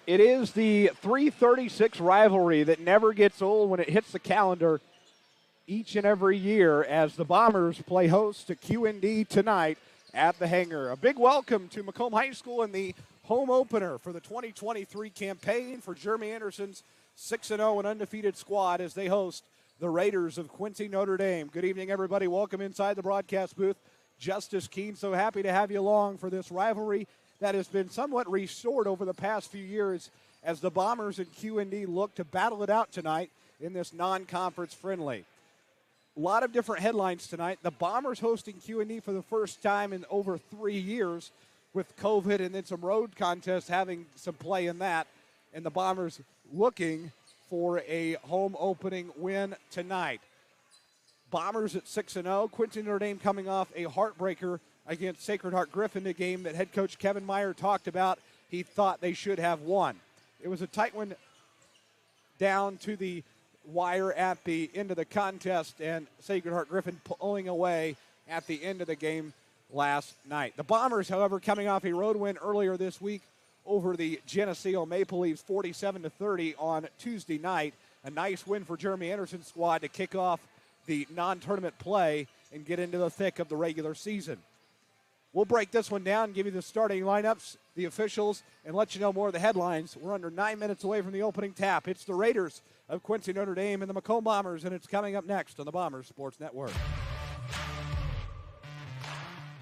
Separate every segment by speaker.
Speaker 1: It is the 336 rivalry that never gets old when it hits the calendar each and every year as the Bombers play host to QND tonight at the Hangar. A big welcome to Macomb High School in the home opener for the 2023 campaign for Jeremy Anderson's 6-0 and undefeated squad as they host the Raiders of Quincy Notre Dame. Good evening, everybody. Welcome inside the broadcast booth. Justice Keene, so happy to have you along for this rivalry that has been somewhat restored over the past few years as the Bombers and QND look to battle it out tonight in this non-conference friendly. A lot of different headlines tonight. The Bombers hosting QND for the first time in over 3 years with COVID and then some road contests having some play in that. And the Bombers looking for a home opening win tonight. Bombers at 6-0. Quincy Notre Dame coming off a heartbreaker against Sacred Heart Griffin, a game that head coach Kevin Meyer talked about. He thought they should have won. It was a tight one down to the wire at the end of the contest, and Sacred Heart Griffin pulling away at the end of the game last night. The Bombers, however, coming off a road win earlier this week over the Geneseo Maple Leafs 47-30 on Tuesday night. A nice win for Jeremy Anderson's squad to kick off the non-tournament play and get into the thick of the regular season. We'll break this one down, give you the starting lineups, the officials, and let you know more of the headlines. We're under 9 minutes away from the opening tap. It's the Raiders of Quincy Notre Dame and the Macomb Bombers, and it's coming up next on the Bombers Sports Network.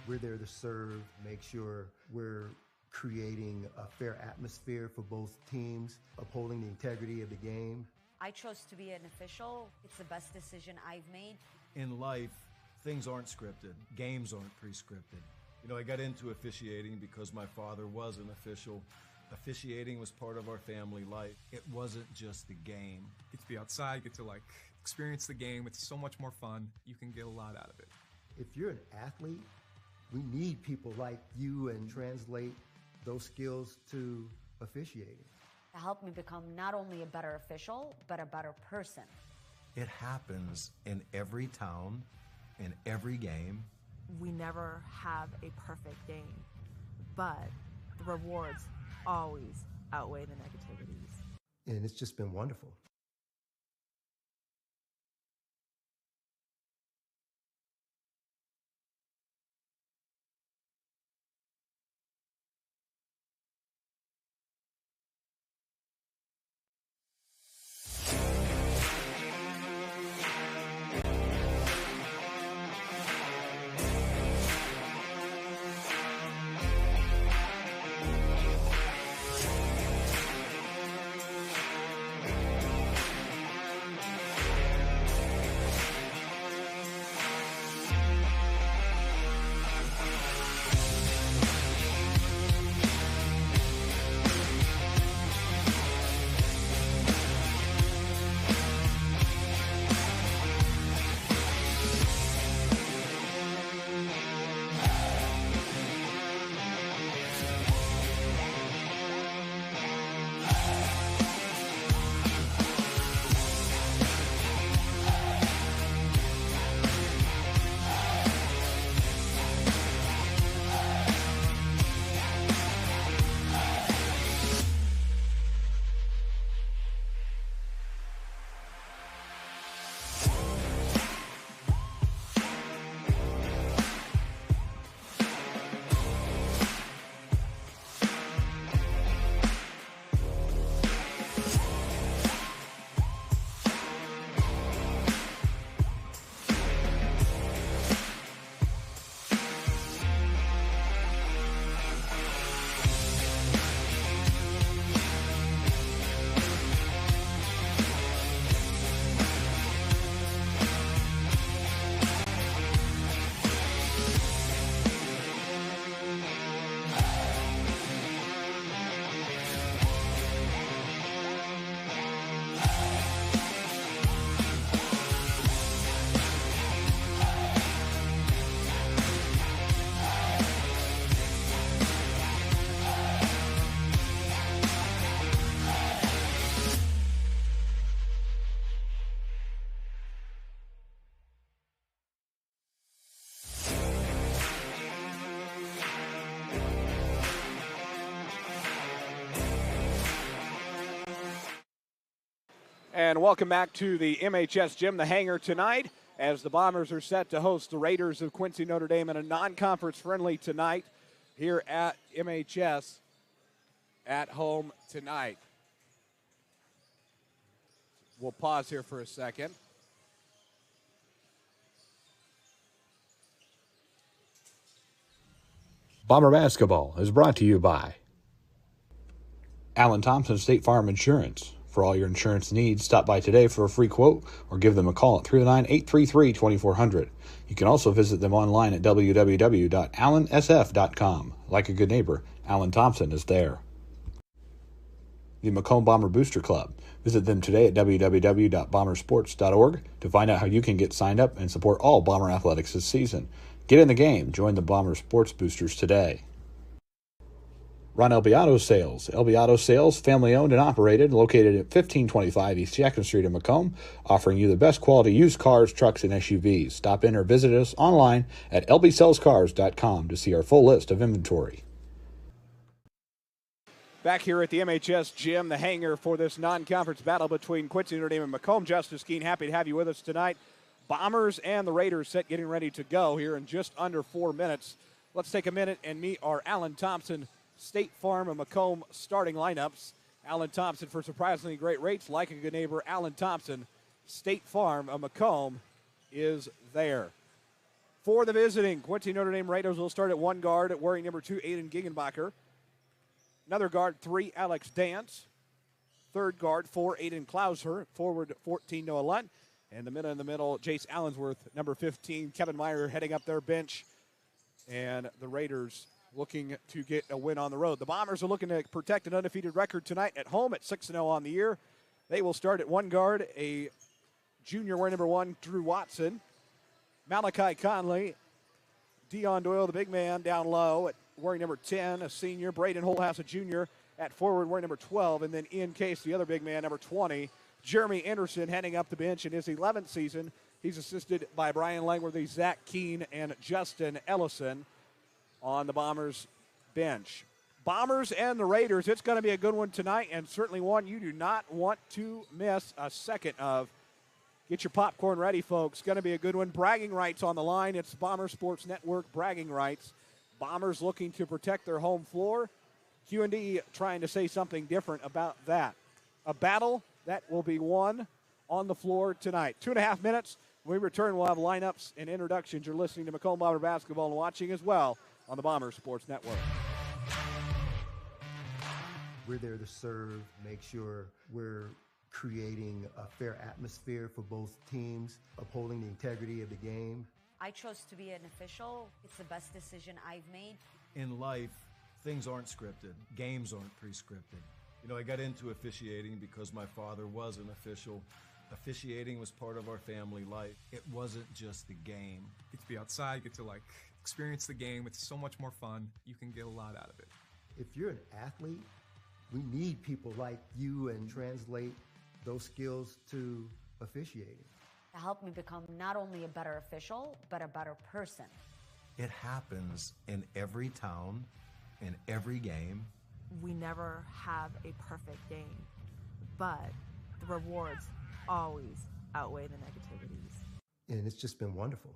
Speaker 2: We're there to serve, make sure we're creating a fair atmosphere for both teams, upholding the integrity of the game.
Speaker 3: I chose to be an official. It's the best decision I've made.
Speaker 4: In life, things aren't scripted. Games aren't pre-scripted. You know, I got into officiating because my father was an official. Officiating was part of our family life. It wasn't just the game.
Speaker 5: Get to be outside, get to experience the game. It's so much more fun. You can get a lot out of it.
Speaker 2: If you're an athlete, we need people like you and translate those skills to officiating.
Speaker 3: It helped me become not only a better official, but a better person.
Speaker 4: It happens in every town, in every game.
Speaker 6: We never have a perfect game, but the rewards always outweigh the negativities.
Speaker 2: And it's just been wonderful.
Speaker 1: And welcome back to the MHS Gym, the Hangar, tonight, as the Bombers are set to host the Raiders of Quincy Notre Dame in a non-conference friendly tonight here at MHS at home tonight. We'll pause here for a second.
Speaker 7: Bomber Basketball is brought to you by Alan Thompson State Farm Insurance. For all your insurance needs, stop by today for a free quote or give them a call at 309-833-2400. You can also visit them online at www.allansf.com. Like a good neighbor, Alan Thompson is there. The Macomb Bomber Booster Club. Visit them today at www.bombersports.org to find out how you can get signed up and support all Bomber athletics this season. Get in the game. Join the Bomber Sports Boosters today. Ron Elby Auto Sales. Elby Auto Sales, family owned and operated, located at 1525 East Jackson Street in Macomb, offering you the best quality used cars, trucks, and SUVs. Stop in or visit us online at lbsellscars.com to see our full list of inventory.
Speaker 1: Back here at the MHS Gym, the Hangar, for this non-conference battle between Quincy Notre Dame and Macomb. Justice Keene, happy to have you with us tonight. Bombers and the Raiders set getting ready to go here in just under 4 minutes. Let's take a minute and meet our Alan Thompson State Farm and Macomb starting lineups. Alan Thompson for surprisingly great rates. Like a good neighbor, Alan Thompson, State Farm of Macomb is there. For the visiting Quincy Notre Dame Raiders, will start at one guard at wearing number 2, Aiden Gegenbacher. Another guard, 3, Alex Dance. Third guard, 4, Aiden Klauser. Forward, 14, Noah Lunt. And the middle in the middle, Jace Allensworth, number 15, Kevin Meyer heading up their bench. And the Raiders looking to get a win on the road. The Bombers are looking to protect an undefeated record tonight at home at 6-0 on the year. They will start at one guard, a junior wearing number 1, Drew Watson. Malachi Conley. Dion Doyle, the big man, down low at wearing number 10, a senior. Braden Holthouse, a junior, at forward wearing number 12. And then Ian Case, the other big man, number 20. Jeremy Anderson heading up the bench in his 11th season. He's assisted by Brian Langworthy, Zach Keene, and Justin Ellison on the Bombers bench. Bombers and the Raiders, it's going to be a good one tonight, and certainly one you do not want to miss a second of. Get your popcorn ready, folks. Going to be a good one. Bragging rights on the line. It's Bomber Sports Network bragging rights. Bombers looking to protect their home floor. QND trying to say something different about that. A battle that will be won on the floor tonight. 2.5 minutes. When we return, we'll have lineups and introductions. You're listening to Macomb Bomber Basketball and watching as well on the Bomber Sports Network.
Speaker 2: We're there to serve, make sure we're creating a fair atmosphere for both teams, upholding the integrity of the game.
Speaker 3: I chose to be an official. It's the best decision I've made.
Speaker 4: In life, things aren't scripted. Games aren't pre-scripted. You know, I got into officiating because my father was an official. Officiating was part of our family life. It wasn't just the game.
Speaker 5: Get to be outside, get to experience the game. It's so much more fun. You can get a lot out of it.
Speaker 2: If you're an athlete, we need people like you and translate those skills to officiating.
Speaker 3: To help me become not only a better official, but a better person.
Speaker 8: It happens in every town, in every game.
Speaker 6: We never have a perfect game, but the rewards always outweigh the negativities.
Speaker 2: And it's just been wonderful.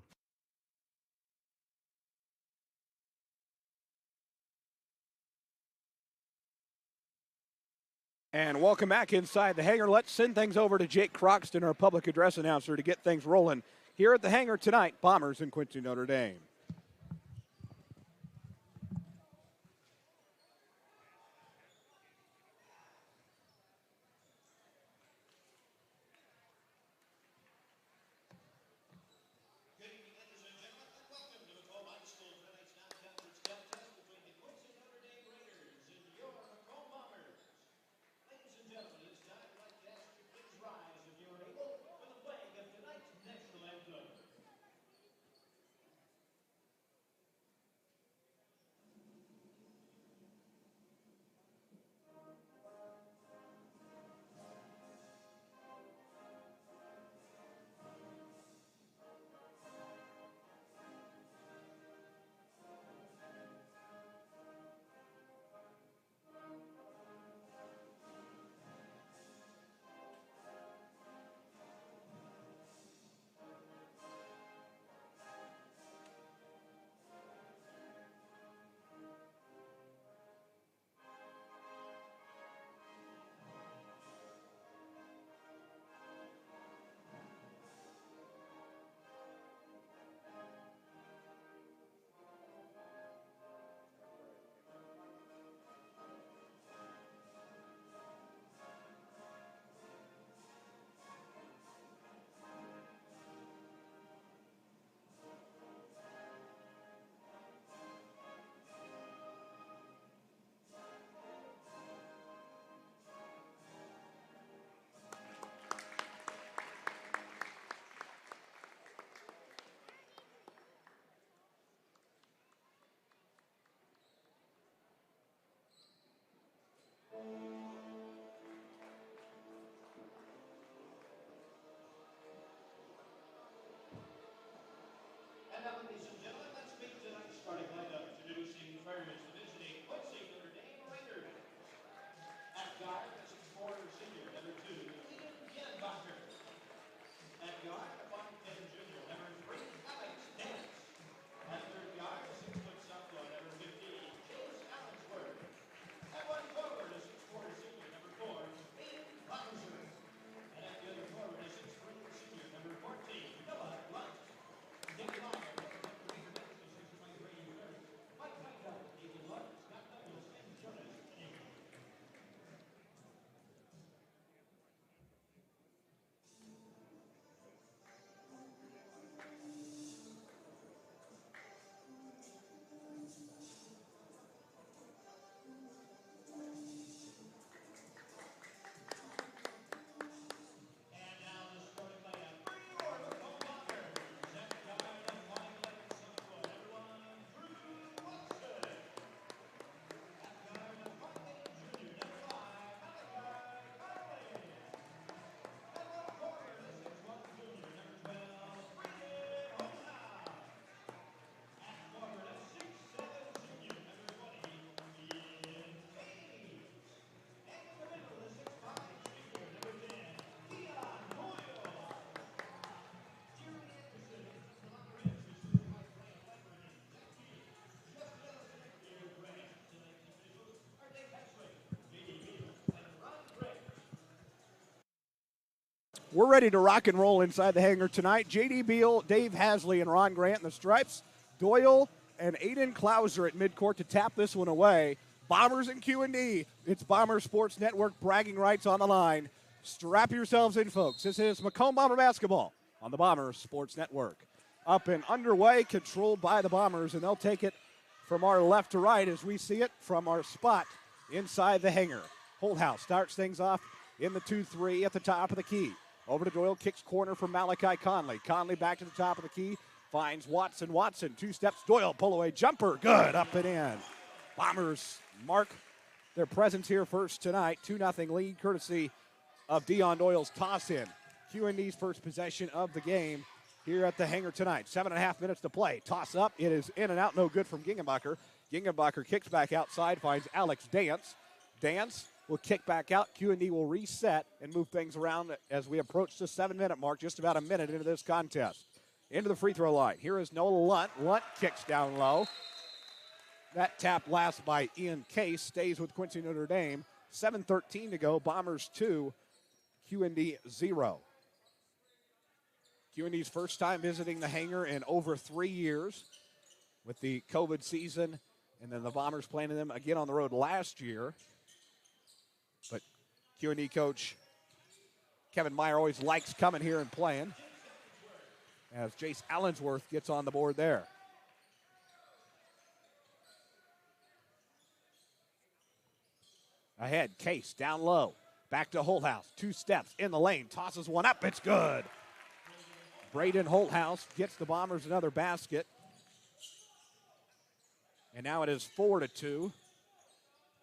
Speaker 1: And welcome back inside the Hangar. Let's send things over to Jake Croxton, our public address announcer, to get things rolling here at the Hangar tonight. Bombers in Quincy Notre Dame.
Speaker 9: And now, ladies and gentlemen, let's meet tonight's starting lineup. Introducing Fireman's Division 8, Quincy Notre Dame Raiders. At guard, the 6'4" senior, number 2, Quincy. At guard, the 5'10" junior, number 3, Alex Dance. At third guard, the 6-foot sophomore, number 15, James Allensworth. At one forward, the 6'4" senior, number 4, Aiden Robinson. And at the other forward, the 6'3" senior, number 14, Noah Blunt. Dick Meyer, Mike Michael, Nathan Lund, Scott Douglas, and Jonas Ingram. And now the starting lineup for your Macomb Bombers. At guard, the 5'11" sophomore, number 1, Drew Watson. At guard, the 5'8" junior, number 5, Malachi Carlin. At one forward, the 6'1" junior, number 12, Brandon Holthouse. At forward, a 6'7" senior, number 20, Ian Cady. And in the middle, the 6'5" senior, number 10, Dion Doyle. Jeremy Anderson, Tom Rich, Mr. Mike Grant, Leopard, and Zach Keith. Justin Ellison, Aaron Grant. Tonight's officials are Dave Hexwick, J.D. Beal, and Ron Gray.
Speaker 1: We're ready to rock and roll inside the hangar tonight. J.D. Beal, Dave Hasley, and Ron Grant in the stripes. Doyle and Aiden Klauser at midcourt to tap this one away. Bombers and QND. It's Bomber Sports Network bragging rights on the line. Strap yourselves in, folks. This is Macomb Bomber basketball on the Bomber Sports Network. Up and underway, controlled by the Bombers, and they'll take it from our left to right as we see it from our spot inside the hangar. Holthouse starts things off in the 2-3 at the top of the key. Over to Doyle, kicks corner for Malachi Conley. Conley back to the top of the key, finds Watson. Watson, 2 steps, Doyle, pull away, jumper, good, up and in. Bombers mark their presence here first tonight. 2-0 lead, courtesy of Dion Doyle's toss in. QND's first possession of the game here at the hangar tonight. 7.5 minutes to play. Toss up, it is in and out, no good from Gingenbacher. Gingenbacher kicks back outside, finds Alex Dance. Dance will kick back out. QND will reset and move things around as we approach the 7-minute mark, just about a minute into this contest. Into the free throw line. Here is Noah Lunt. Lunt kicks down low. That tap last by Ian Case stays with Quincy Notre Dame. 7:13 to go. Bombers 2, QND 0. QND's first time visiting the hangar in over 3 years with the COVID season, and then the Bombers playing them again on the road last year. But QND coach Kevin Meyer always likes coming here and playing, as Jace Allensworth gets on the board there. Ahead, Case down low. Back to Holthouse. 2 steps in the lane. Tosses one up. It's good. Braden Holthouse gets the Bombers another basket. And now it is 4-2.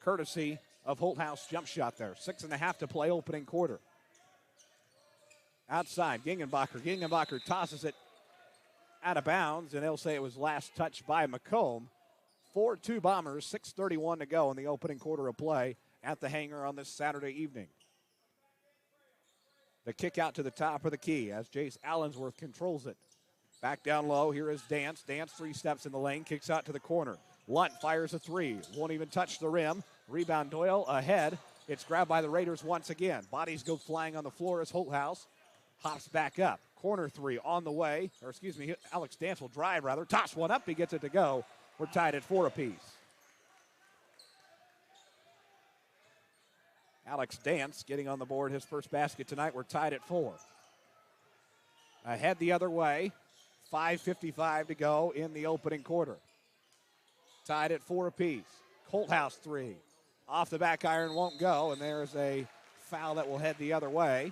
Speaker 1: Courtesy of Holthouse jump shot there. 6.5 to play opening quarter. Outside, Gingenbacher. Gingenbacher tosses it out of bounds, and they'll say it was last touched by Macomb. 4-2 Bombers, 6:31 to go in the opening quarter of play at the hangar on this Saturday evening. The kick out to the top of the key as Jace Allensworth controls it. Back down low, here is Dance. Dance 3 steps in the lane, kicks out to the corner. Lunt fires a 3, won't even touch the rim. Rebound Doyle ahead. It's grabbed by the Raiders once again. Bodies go flying on the floor as Holthouse hops back up. Corner 3 on the way, or excuse me, Alex Dance will drive rather. Toss one up, he gets it to go. We're tied at 4 apiece. Alex Dance getting on the board his first basket tonight. We're tied at 4. Ahead the other way. 5:55 to go in the opening quarter. Tied at 4 apiece. Holthouse 3. Off the back iron, won't go, and there's a foul that will head the other way.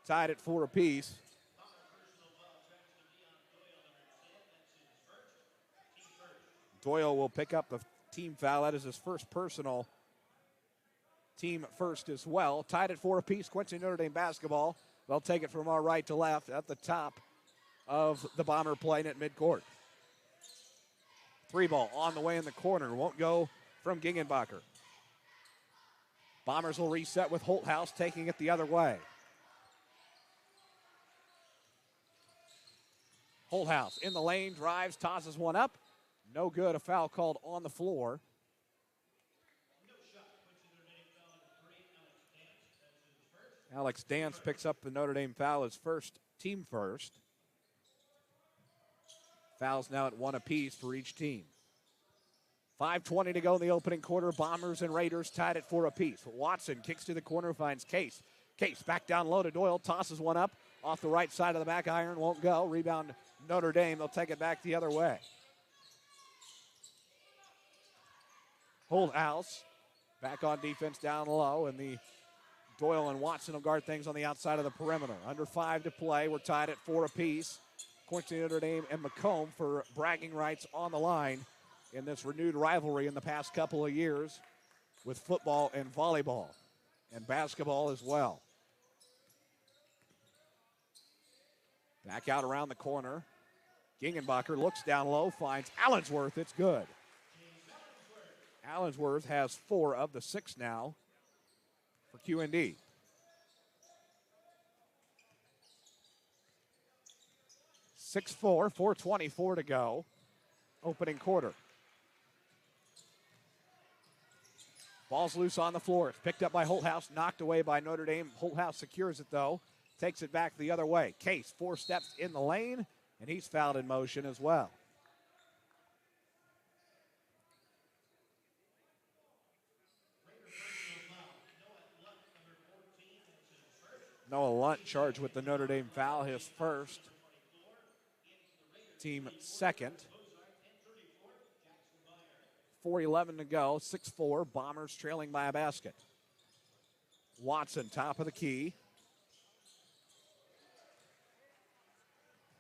Speaker 1: Tied at 4 apiece. Doyle will pick up the team foul. That is his first personal, team first as well. Tied at 4 apiece. Quincy Notre Dame basketball. They'll take it from our right to left at the top of the Bomber plane at midcourt. 3 ball on the way in the corner. Won't go from Gingenbacher. Bombers will reset with Holthouse taking it the other way. Holthouse in the lane, drives, tosses one up. No good, a foul called on the floor. Alex Dance picks up the Notre Dame foul, his first, team first. Fouls now at 1 apiece for each team. 5:20 to go in the opening quarter. Bombers and Raiders tied at 4 apiece. Watson kicks to the corner, finds Case. Case back down low to Doyle, tosses one up off the right side of the back iron, won't go. Rebound Notre Dame, they'll take it back the other way. Holthouse back on defense down low, and the Doyle and Watson will guard things on the outside of the perimeter. Under 5 to play. We're tied at 4 apiece. Quincy Notre Dame and Macomb for bragging rights on the line in this renewed rivalry in the past couple of years with football and volleyball and basketball as well. Back out around the corner. Gingenbacher looks down low, finds Allensworth. It's good. Allensworth has 4 of the 6 now for QND. (6-4), 4:24 to go. Opening quarter. Ball's loose on the floor. It's picked up by Holthouse, knocked away by Notre Dame. Holthouse secures it, though. Takes it back the other way. Case, 4 steps in the lane, and he's fouled in motion as well. Noah Lunt charged with the Notre Dame foul, his first. Team second. 4:11 to go, 6-4. Bombers trailing by a basket. Watson, top of the key.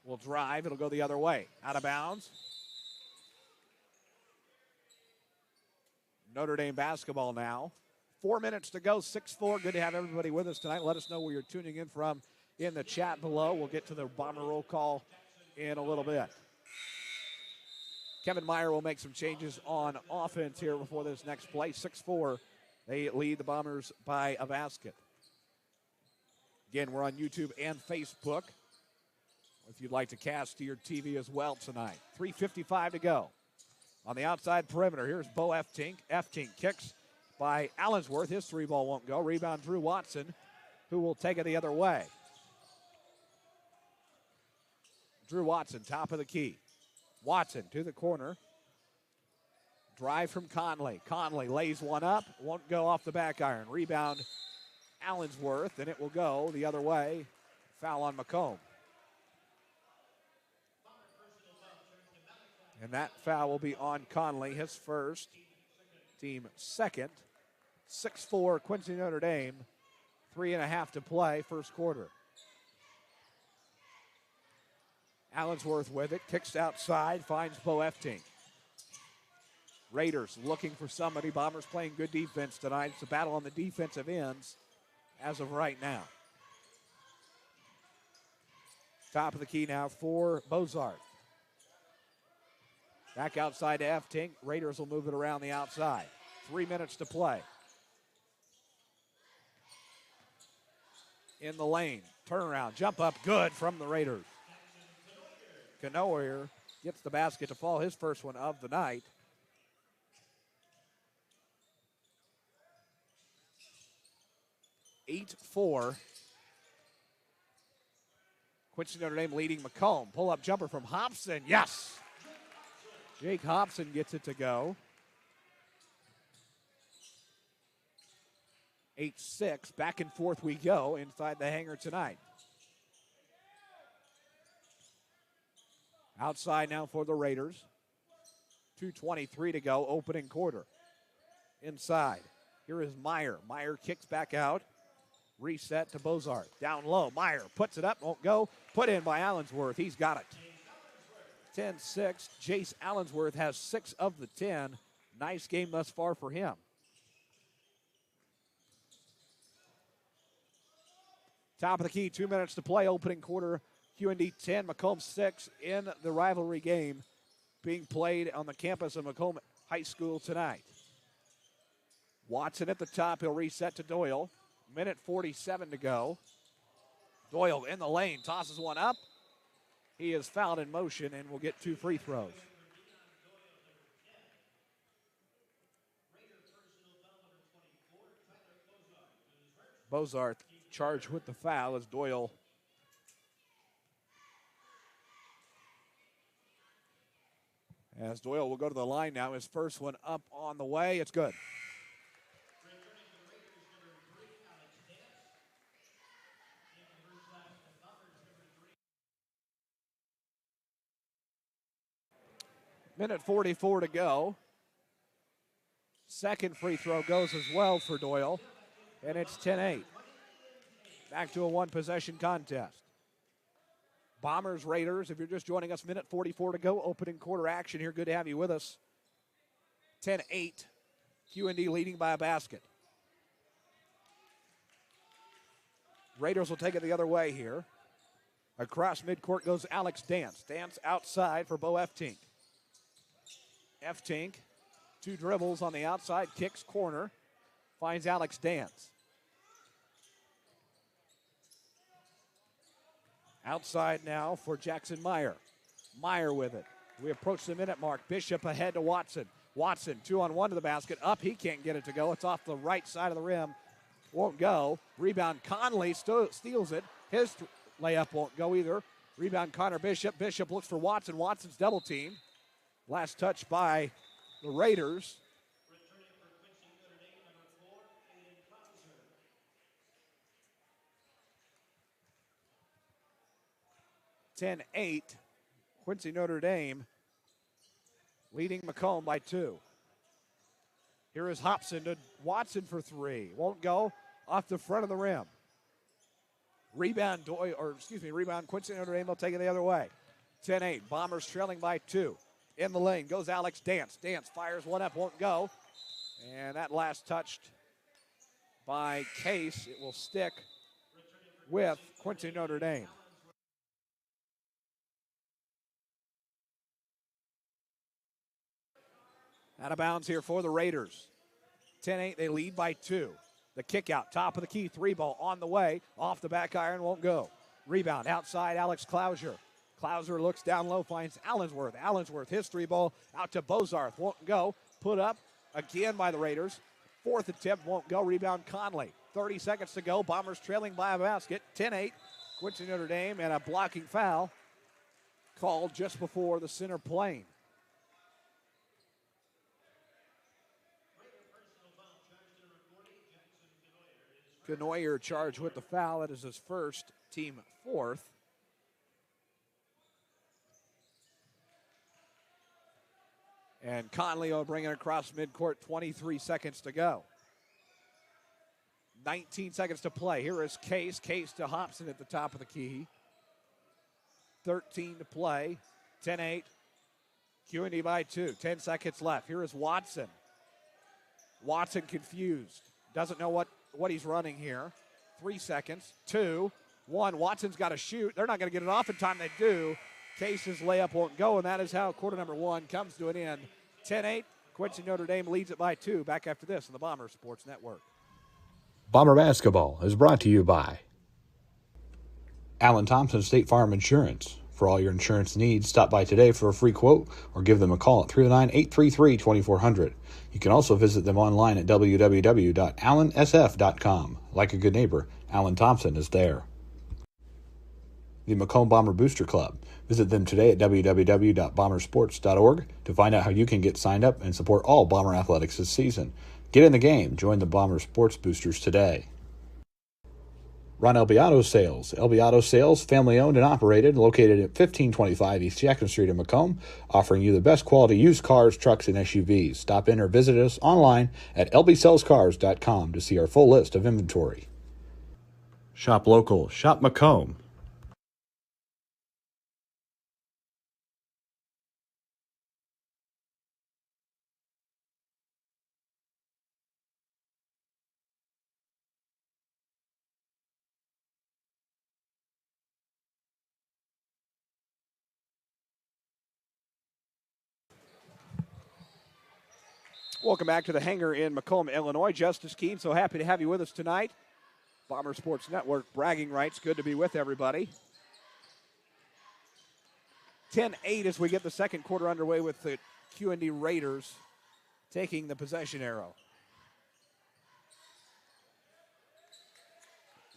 Speaker 1: Will drive. It'll go the other way. Out of bounds. Notre Dame basketball now. 4 minutes to go, 6-4. Good to have everybody with us tonight. Let us know where you're tuning in from in the chat below. We'll get to the Bomber roll call in a little bit. Kevin Meyer will make some changes on offense here before this next play. 6-4. They lead the Bombers by a basket. Again, we're on YouTube and Facebook if you'd like to cast to your TV as well tonight. 3:55 to go. On the outside perimeter, here's Bo Eftink. Eftink kicks by Allensworth. His 3 ball won't go. Rebound Drew Watson, who will take it the other way. Drew Watson, top of the key. Watson to the corner. Drive from Conley. Conley lays one up. Won't go off the back iron. Rebound Allensworth, and it will go the other way. Foul on Macomb. And that foul will be on Conley, his first, team second. 6-4, Quincy Notre Dame. 3.5 to play, first quarter. Allensworth with it, kicks outside, finds Bo Eftink. Raiders looking for somebody. Bombers playing good defense tonight. It's a battle on the defensive ends as of right now. Top of the key now for Bozart. Back outside to Eftink. Raiders will move it around the outside. 3 minutes to play. In the lane. Turnaround. Jump up good from the Raiders. Canoer gets the basket to fall. His first one of the night. (8-4). Quincy Notre Dame leading Macomb. Pull-up jumper from Hobson. Yes! Jake Hobson gets it to go. 8-6. Back and forth we go inside the hangar tonight. Outside now for the Raiders. 2:23 to go, opening quarter. Inside. Here is Meyer. Meyer kicks back out. Reset to Bozart. Down low. Meyer puts it up. Won't go. Put in by Allensworth. He's got it. 10-6. Jace Allensworth has 6 of the 10. Nice game thus far for him. Top of the key, 2 minutes to play. Opening quarter, QND 10, Macomb 6 in the rivalry game being played on the campus of Macomb High School tonight. Watson at the top. He'll reset to Doyle. Minute 47 to go. Doyle in the lane, tosses one up. He is fouled in motion and will get 2 free throws. Bozarth charged with the foul as Doyle will go to the line now. His first one up on the way. It's good. Minute 44 to go. Second free throw goes as well for Doyle, and it's 10-8. Back to a one-possession contest. Bombers, Raiders, if you're just joining us, minute 44 to go. Opening quarter action here. Good to have you with us. 10-8. QND leading by a basket. Raiders will take it the other way here. Across midcourt goes Alex Dance. Dance outside for Bo Eftink. Eftink, 2 dribbles on the outside, kicks corner, finds Alex Dance. Outside now for Jackson Meyer. Meyer with it. We approach the minute mark. Bishop ahead to Watson. Watson, 2-on-1 to the basket. Up, he can't get it to go. It's off the right side of the rim. Won't go. Rebound, Conley steals it. His layup won't go either. Rebound, Connor Bishop. Bishop looks for Watson. Watson's double team. Last touch by the Raiders.
Speaker 9: Returning for Quincy Notre Dame, number 4, Aiden Klauser.
Speaker 1: 10-8. Quincy Notre Dame leading Macomb by 2. Here is Hobson to Watson for 3. Won't go. Off the front of the rim. Rebound, Quincy Notre Dame will take it the other way. 10-8. Bombers trailing by 2. In the lane goes Alex Dance. Dance fires one up, won't go. And that last touched by Case. It will stick with Quincy Notre Dame. Out of bounds here for the Raiders. 10-8, they lead by 2. The kick out, top of the key, 3 ball on the way. Off the back iron, won't go. Rebound, outside, Alex Klauser. Klauser looks down low, finds Allensworth. Allensworth, his 3 ball out to Bozarth, won't go. Put up again by the Raiders. 4th attempt, won't go. Rebound, Conley. 30 seconds to go. Bombers trailing by a basket. 10-8, Quincy Notre Dame, and a blocking foul called just before the center plane. Canoyer charged with the foul. That is his first, team 4th. And Conley will bring it across midcourt, 23 seconds to go. 19 seconds to play. Here is Case. Case to Hobson at the top of the key. 13 to play. 10-8. QND by 2. 10 seconds left. Here is Watson. Watson confused. Doesn't know what he's running here. 3 seconds. 2, 1. Watson's got to shoot. They're not going to get it off in time. They do. Case's layup won't go, and that is how quarter number 1 comes to an end. 10-8. Quincy Notre Dame leads it by 2. Back after this on the Bomber Sports Network.
Speaker 7: Bomber Basketball is brought to you by Alan Thompson State Farm Insurance. For all your insurance needs, stop by today for a free quote or give them a call at 309-833-2400. You can also visit them online at www.allansf.com. Like a good neighbor, Alan Thompson is there. The Macomb Bomber Booster Club. Visit them today at www.bombersports.org to find out how you can get signed up and support all Bomber athletics this season. Get in the game. Join the Bomber Sports Boosters today. Ron LB Auto Sales. LB Auto Sales, family-owned and operated, located at 1525 East Jackson Street in Macomb, offering you the best quality used cars, trucks, and SUVs. Stop in or visit us online at lbsellscars.com to see our full list of inventory. Shop local. Shop Macomb.
Speaker 1: Welcome back to the Hangar in Macomb, Illinois. Justice Keene, so happy to have you with us tonight. Bomber Sports Network bragging rights. Good to be with everybody. 10-8 as we get the second quarter underway with the QND Raiders taking the possession arrow.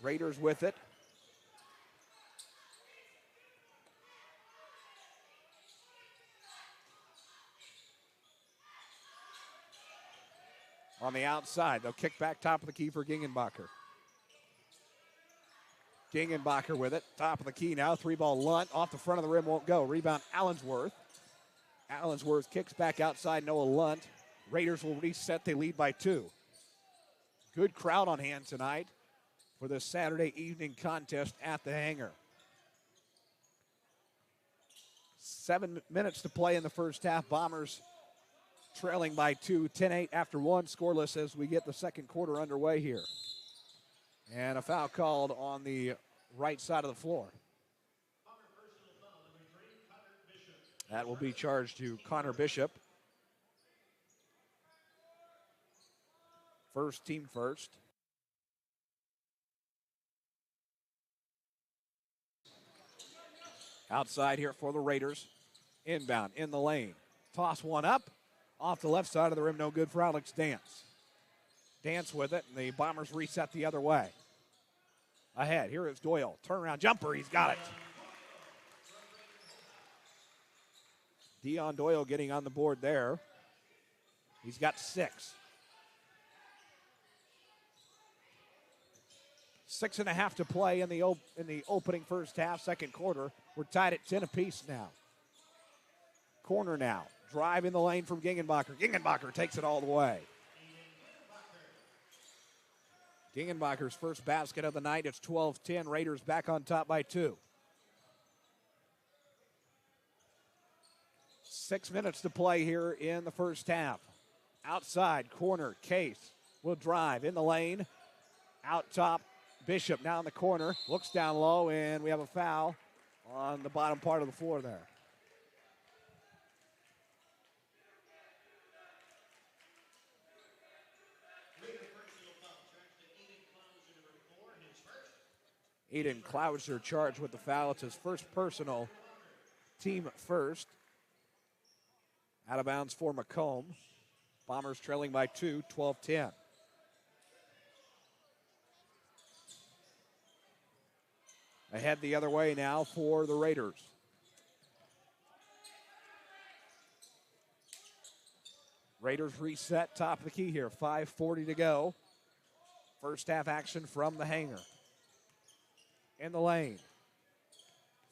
Speaker 1: Raiders with it. On the outside, they'll kick back top of the key for Gingenbacher. Gingenbacher with it, top of the key now. 3-ball Lunt, off the front of the rim, won't go. Rebound, Allensworth. Allensworth kicks back outside, Noah Lunt. Raiders will reset, they lead by 2. Good crowd on hand tonight for this Saturday evening contest at the Hangar. 7 minutes to play in the first half. Bombers trailing by 2, 10-8 after 1, scoreless as we get the second quarter underway here. And a foul called on the right side of the floor. That will be charged to Connor Bishop. First team first. Outside here for the Raiders. Inbound in the lane. Toss one up. Off the left side of the rim, no good for Alex Dance. Dance with it, and the Bombers reset the other way. Ahead, here is Doyle. Turnaround jumper, he's got it. Dion Doyle getting on the board there. He's got 6. 6.5 to play in the opening first half, second quarter. We're tied at 10 apiece now. Corner now. Drive in the lane from Gingenbacher. Gingenbacher takes it all the way. Gingenbacher's first basket of the night. It's 12-10. Raiders back on top by 2. 6 minutes to play here in the first half. Outside, corner, Case will drive in the lane. Out top, Bishop now in the corner. Looks down low, and we have a foul on the bottom part of the floor there. Aiden Clouser charged with the foul. It's his first personal, team first. Out of bounds for Macomb. Bombers trailing by 2, 12-10. Ahead the other way now for the Raiders. Raiders reset, top of the key here. 5:40 to go. First half action from the Hangar. In the lane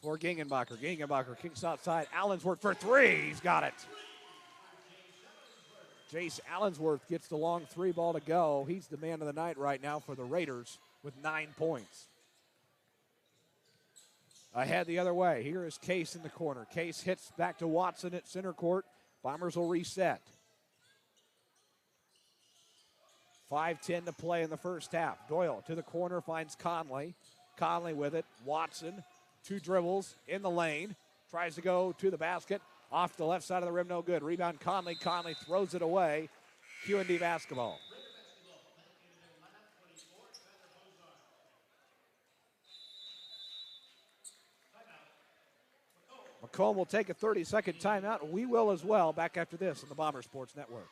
Speaker 1: for Gingenbacher. Gingenbacher kicks outside. Allensworth for 3. He's got it. Jace Allensworth gets the long 3-ball to go. He's the man of the night right now for the Raiders with 9 points. Ahead the other way. Here is Case in the corner. Case hits back to Watson at center court. Bombers will reset. 5:10 to play in the first half. Doyle to the corner, finds Conley. Conley with it. Watson, 2 dribbles in the lane. Tries to go to the basket. Off the left side of the rim, no good. Rebound Conley. Conley throws it away. QND basketball. Macomb will take a 30-second timeout. We will as well. Back after this on the Bomber Sports Network.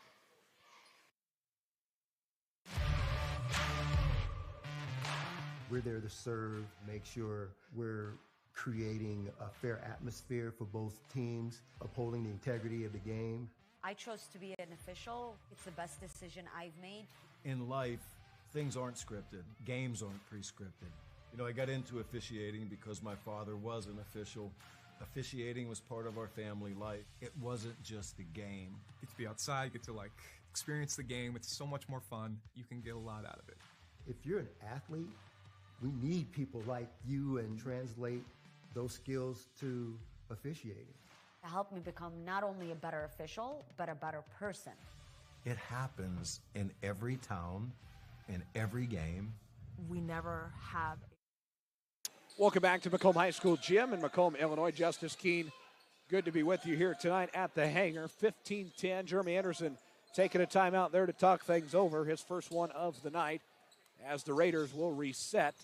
Speaker 2: We're there to serve, make sure we're creating a fair atmosphere for both teams, upholding the integrity of the game.
Speaker 3: I chose to be an official. It's the best decision I've made.
Speaker 4: In life, things aren't scripted. Games aren't pre-scripted. You know, I got into officiating because my father was an official. Officiating was part of our family life. It wasn't just a game.
Speaker 5: Get to be outside, get to experience the game. It's so much more fun. You can get a lot out of it.
Speaker 2: If you're an athlete, we need people like you and translate those skills to officiating.
Speaker 3: To help me become not only a better official, but a better person.
Speaker 8: It happens in every town, in every game.
Speaker 6: We never have.
Speaker 1: Welcome back to Macomb High School Gym in Macomb, Illinois. Justice Keene, good to be with you here tonight at the Hangar. 15-10, Jeremy Anderson taking a timeout there to talk things over, his first one of the night, as the Raiders will reset.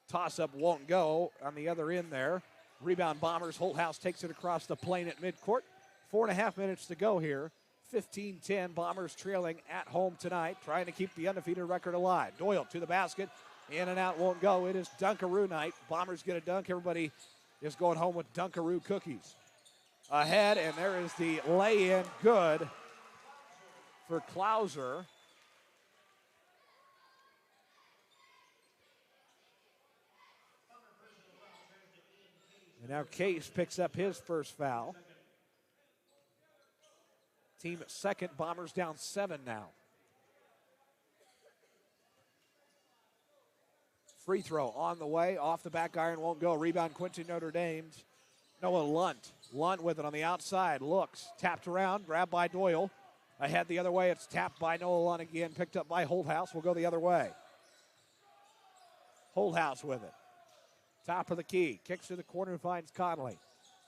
Speaker 1: Toss-up won't go on the other end there. Rebound Bombers. Holthouse takes it across the plane at midcourt. 4.5 minutes to go here. 15-10. Bombers trailing at home tonight, trying to keep the undefeated record alive. Doyle to the basket. In and out won't go. It is Dunkaroo night. Bombers get a dunk. Everybody is going home with Dunkaroo cookies. Ahead, and there is the lay-in. Good for Klauser. And now Case picks up his first foul. Team at second. Bombers down 7 now. Free throw on the way. Off the back iron, won't go. Rebound Quincy Notre Dame's Noah Lunt. Lunt with it on the outside. Looks. Tapped around. Grabbed by Doyle. Ahead the other way. It's tapped by Noah Lunt again. Picked up by Holthouse. Will go the other way. Holthouse with it. Top of the key. Kicks to the corner and finds Conley.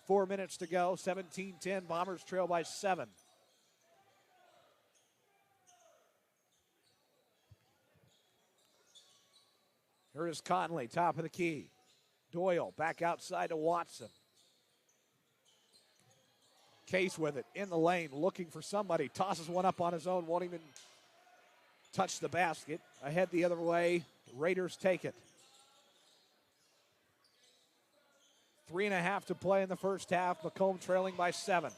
Speaker 1: 4 minutes to go. 17-10. Bombers trail by 7. Here is Conley, top of the key. Doyle back outside to Watson. Case with it in the lane, looking for somebody. Tosses one up on his own, won't even touch the basket. Ahead the other way, Raiders take it. 3.5 to play in the first half. Macomb trailing by 7.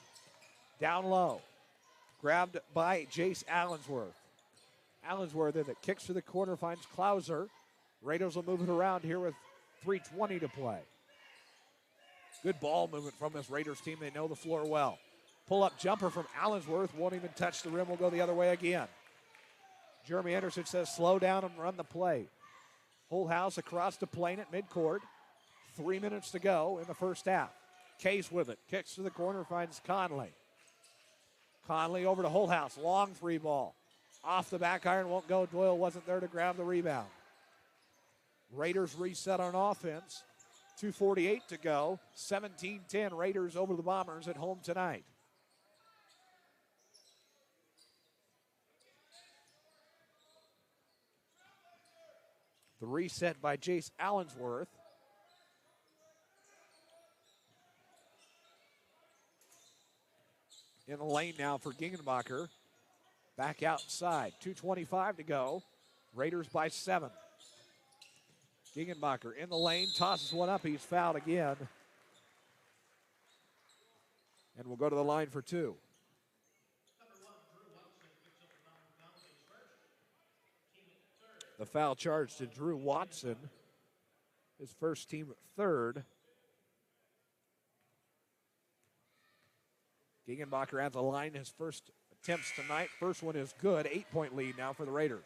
Speaker 1: Down low. Grabbed by Jace Allensworth. Allensworth with it. Kicks to the corner, finds Klauser. Raiders will move it around here with 3:20 to play. Good ball movement from this Raiders team. They know the floor well. Pull-up jumper from Allensworth. Won't even touch the rim. Will go the other way again. Jeremy Anderson says slow down and run the play. Holthouse across the plane at midcourt. 3 minutes to go in the first half. Case with it. Kicks to the corner. Finds Conley. Conley over to Holthouse. Long three ball. Off the back iron. Won't go. Doyle wasn't there to grab the rebound. Raiders reset on offense. 2:48 to go. 17-10. Raiders over the Bombers at home tonight. The reset by Jace Allensworth. In the lane now for Gingenbacher. Back outside. 2:25 to go. Raiders by 7. Gingenbacher in the lane, tosses one up. He's fouled again. And we'll go to the line for 2. The foul charge to Drew Watson. His first team third. Gingenbacher at the line, his first attempts tonight. First one is good. 8-point lead now for the Raiders.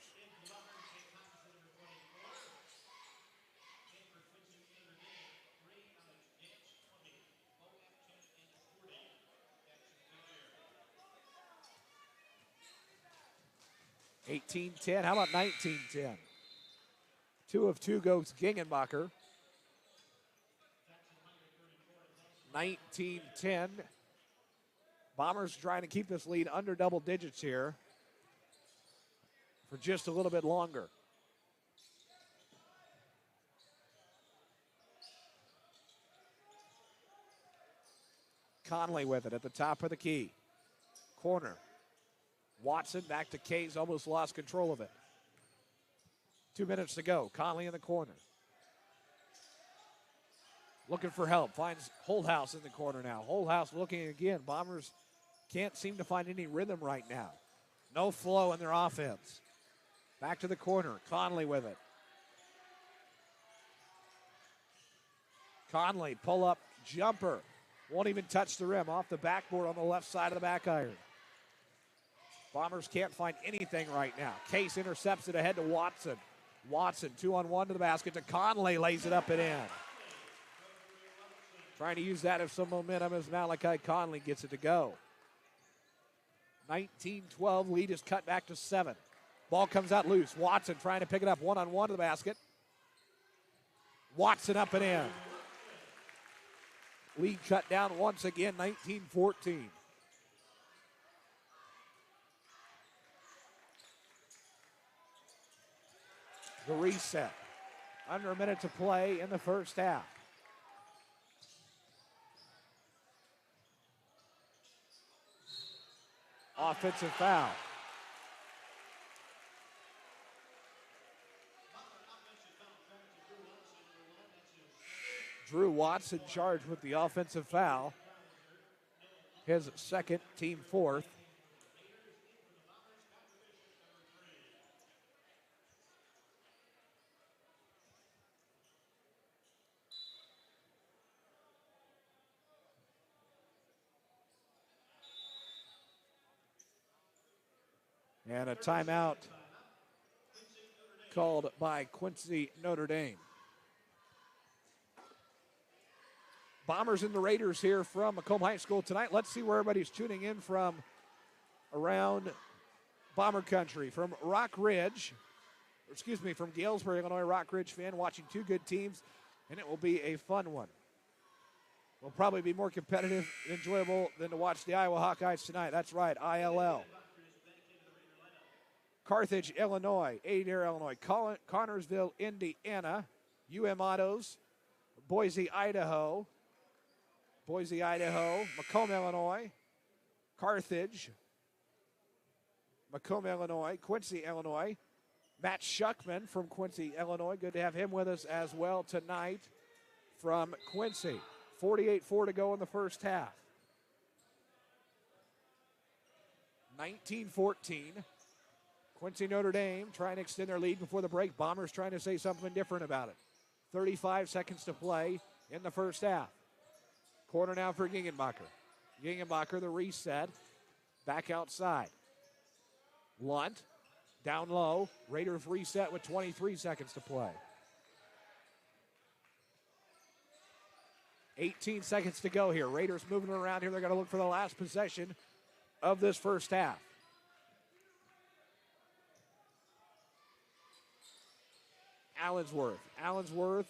Speaker 1: $18-10. How about 19-10? 2 of 2 goes Gingenbacher. 19-10. Bombers trying to keep this lead under double digits here for just a little bit longer. Conley with it at the top of the key. Corner. Watson back to Case, almost lost control of it. 2 minutes to go. Conley in the corner. Looking for help. Finds Holthouse in the corner now. Holthouse looking again. Bombers can't seem to find any rhythm right now. No flow in their offense. Back to the corner. Conley with it. Conley, pull up jumper. Won't even touch the rim. Off the backboard on the left side of the back iron. Bombers can't find anything right now. Case intercepts it ahead to Watson. Watson, 2-on-1 to the basket to Conley, lays it up and in. Trying to use that as some momentum as Malachi Conley gets it to go. 19-12, lead is cut back to 7. Ball comes out loose. Watson trying to pick it up 1-on-1 to the basket. Watson up and in. Lead cut down once again, 19-14. The reset. Under a minute to play in the first half. Offensive foul. Drew Watson charged with the offensive foul. His second, team fourth. And a timeout called by Quincy Notre Dame. Bombers and the Raiders here from Macomb High School tonight. Let's see where everybody's tuning in from around Bomber Country. From from Galesburg, Illinois, Rock Ridge fan watching two good teams, and it will be a fun one. Will probably be more competitive and enjoyable than to watch the Iowa Hawkeyes tonight. That's right, ILL. Carthage, Illinois, Adair, Illinois, Connorsville, Indiana, UM Autos, Boise, Idaho, Macomb, Illinois, Carthage, Macomb, Illinois, Quincy, Illinois, Matt Shuckman from Quincy, Illinois. Good to have him with us as well tonight from Quincy. 48-4 to go in the first half. 19-14. Quincy Notre Dame trying to extend their lead before the break. Bombers trying to say something different about it. 35 seconds to play in the first half. Corner now for Gingenbacher. Gingenbacher, the reset. Back outside. Lunt, down low. Raiders reset with 23 seconds to play. 18 seconds to go here. Raiders moving around here. They're going to look for the last possession of this first half. Allensworth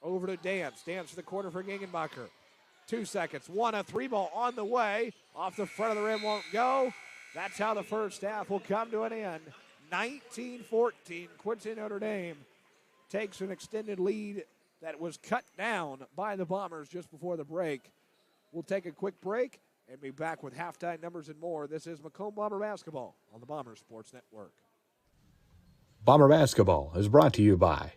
Speaker 1: over to Dance. Dance to the corner for Gingenbacher. 2 seconds. 1-3 ball on the way. Off the front of the rim, won't go. That's how the first half will come to an end. 19-14. Quincy Notre Dame takes an extended lead that was cut down by the Bombers just before the break. We'll take a quick break and be back with halftime numbers and more. This is Macomb Bomber Basketball on the Bomber Sports Network.
Speaker 7: Bomber Basketball is brought to you by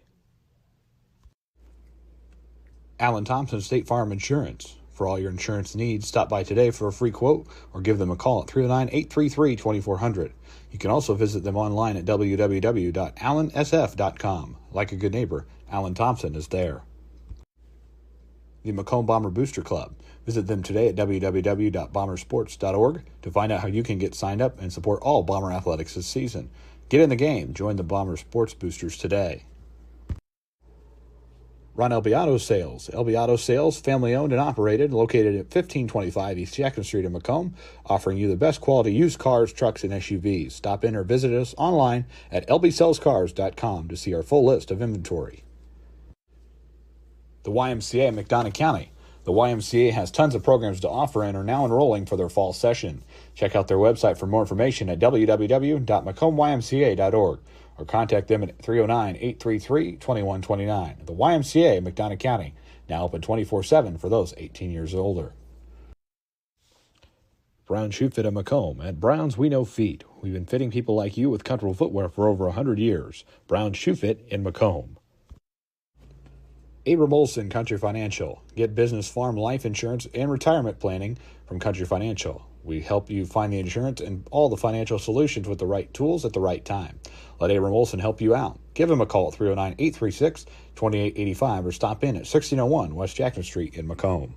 Speaker 7: Alan Thompson State Farm Insurance. For all your insurance needs, stop by today for a free quote or give them a call at 309-833-2400. You can also visit them online at www.allansf.com. Like a good neighbor, Alan Thompson is there. The Macomb Bomber Booster Club. Visit them today at www.bombersports.org to find out how you can get signed up and support all Bomber athletics this season. Get in the game. Join the Bomber Sports Boosters today. Ron Elby Auto Sales. Elby Auto Sales, family owned and operated, located at 1525 East Jackson Street in Macomb, offering you the best quality used cars, trucks, and SUVs. Stop in or visit us online at lbsellscars.com to see our full list of inventory. The YMCA in McDonough County. The YMCA has tons of programs to offer and are now enrolling for their fall session. Check out their website for more information at www.macombymca.org or contact them at 309-833-2129. The YMCA, McDonough County, now open 24/7 for those 18 years or older. Brown Shoe Fit in Macomb. At Brown's, we know feet. We've been fitting people like you with comfortable footwear for over 100 years. Brown Shoe Fit in Macomb. Abram Olson Country Financial. Get business, farm, life insurance, and retirement planning from Country Financial. We help you find the insurance and all the financial solutions with the right tools at the right time. Let Abram Olson help you out. Give him a call at 309-836-2885 or stop in at 1601 West Jackson Street in Macomb.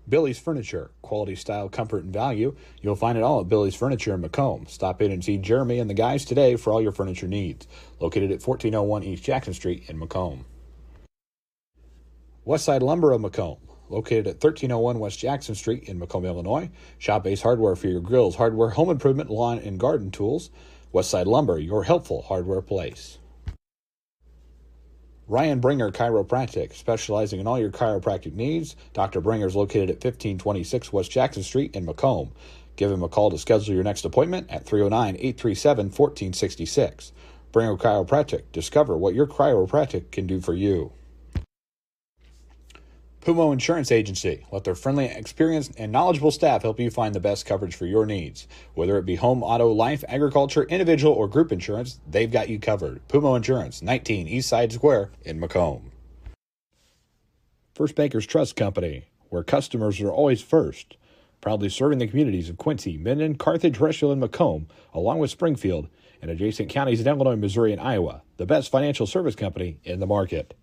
Speaker 7: Billy's Furniture. Quality, style, comfort, and value. You'll find it all at Billy's Furniture in Macomb. Stop in and see Jeremy and the guys today for all your furniture needs. Located at 1401 East Jackson Street in Macomb. Westside Lumber of Macomb. Located at 1301 West Jackson Street in Macomb, Illinois. Shop Ace Hardware for your grills, hardware, home improvement, lawn, and garden tools. Westside Lumber, your helpful hardware place. Ryan Bringer Chiropractic, specializing in all your chiropractic needs. Dr. Bringer is located at 1526 West Jackson Street in Macomb. Give him a call to schedule your next appointment at 309-837-1466. Bring Chiropractic. Discover what your chiropractic can do for you. Pumo Insurance Agency. Let their friendly, experienced, and knowledgeable staff help you find the best coverage for your needs. Whether it be home, auto, life, agriculture, individual, or group insurance, they've got you covered. Pumo Insurance, 19 East Side Square in Macomb. First Bankers Trust Company, where customers are always first. Proudly serving the communities of Quincy, Minden, Carthage, Rushville, and Macomb, along with Springfield, and adjacent counties in Illinois, Missouri, and Iowa. The best financial service company in the market.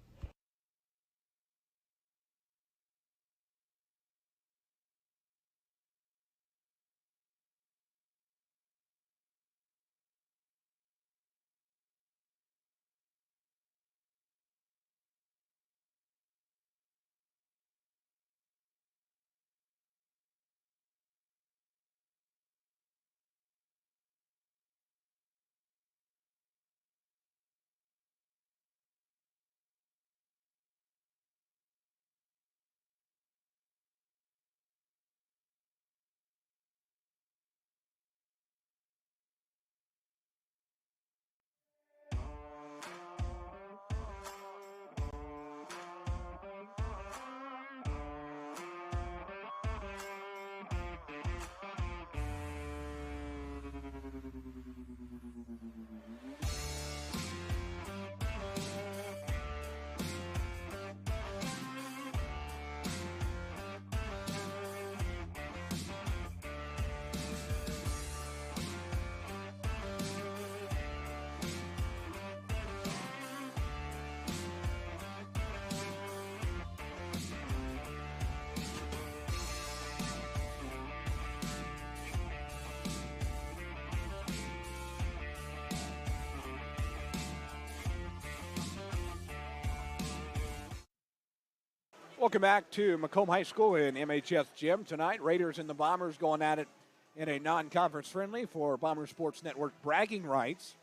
Speaker 1: Welcome back to Macomb High School in MHS Gym tonight. Raiders and the Bombers going at it in a non-conference friendly for Bomber Sports Network bragging rights.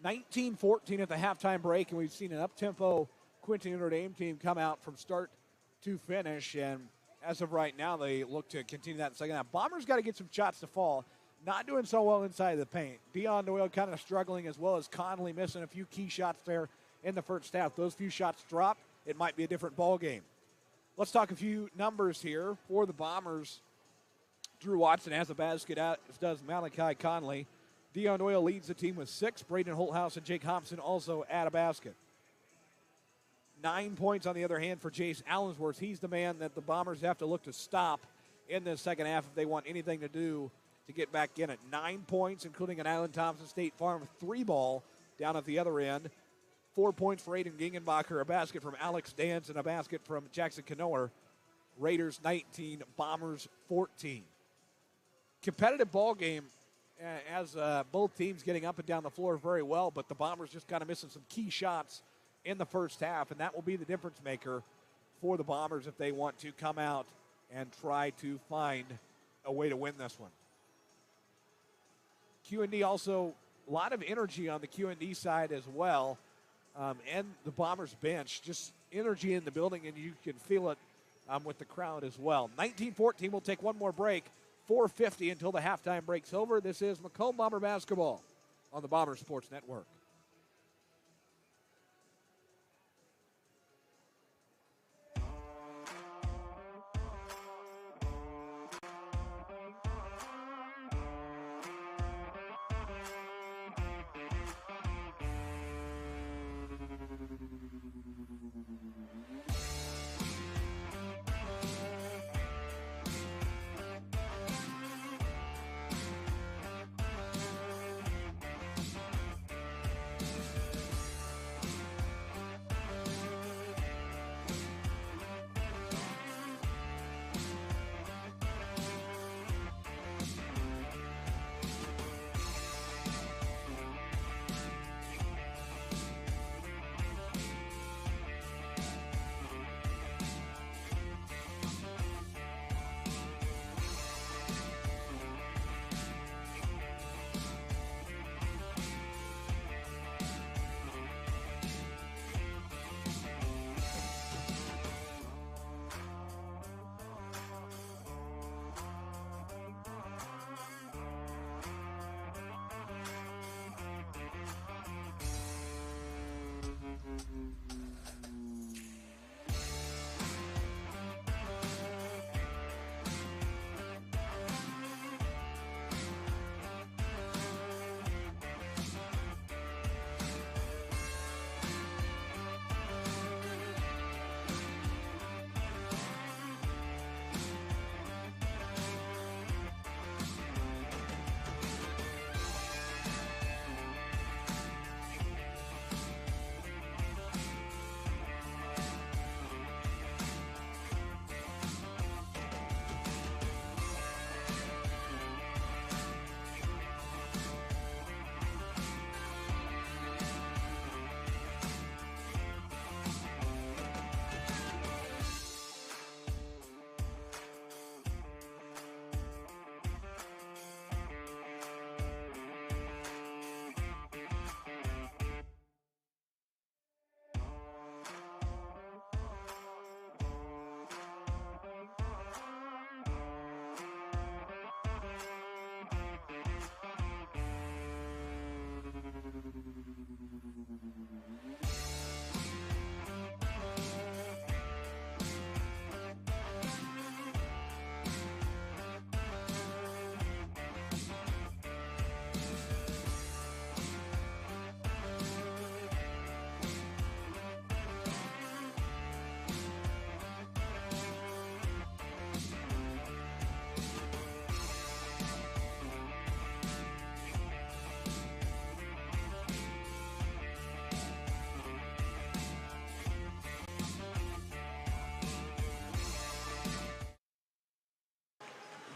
Speaker 1: 19-14 at the halftime break, and we've seen an up-tempo Quincy Notre Dame team come out from start to finish, and as of right now, they look to continue that in the second half. Bombers got to get some shots to fall. Not doing so well inside of the paint. Dion Doyle kind of struggling, as well as Conley missing a few key shots there in the first half. Those few shots drop, it might be a different ball game. Let's talk a few numbers here for the Bombers. Drew Watson has a basket out, as does Malachi Conley. Dion Doyle leads the team with 6. Braden Holthouse and Jake Hobson also add a basket. 9 points, on the other hand, for Jace Allensworth. He's the man that the Bombers have to look to stop in this second half if they want anything to do to get back in it. 9 points, including an Allen Thompson State Farm 3-ball down at the other end. 4 points for Aiden Gingenbacher, a basket from Alex Dance, and a basket from Jackson Canoer. Raiders 19, Bombers 14. Competitive ball game as both teams getting up and down the floor very well, but the Bombers just kind of missing some key shots in the first half, and that will be the difference maker for the Bombers if they want to come out and try to find a way to win this one. QND also, a lot of energy on the QND side as well. And the Bombers bench, just energy in the building, and you can feel it with the crowd as well. 19-14, we'll take one more break. 4:50 until the halftime break's over. This is Macomb Bomber basketball on the Bomber Sports Network.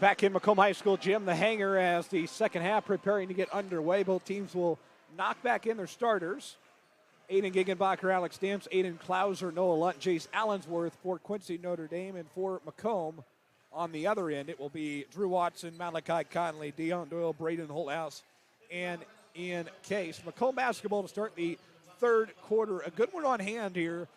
Speaker 1: Back in Macomb High School gym, the Hangar, as the second half preparing to get underway. Both teams will knock back in their starters. Aiden Giggenbacher, Alex Stamps, Aiden Klauser, Noah Lunt, Jace Allensworth for Quincy Notre Dame, and for Macomb on the other end, it will be Drew Watson, Malachi Conley, Dion Doyle, Braden Holthouse, and Ian Case. Macomb basketball to start the third quarter. A good one on hand here.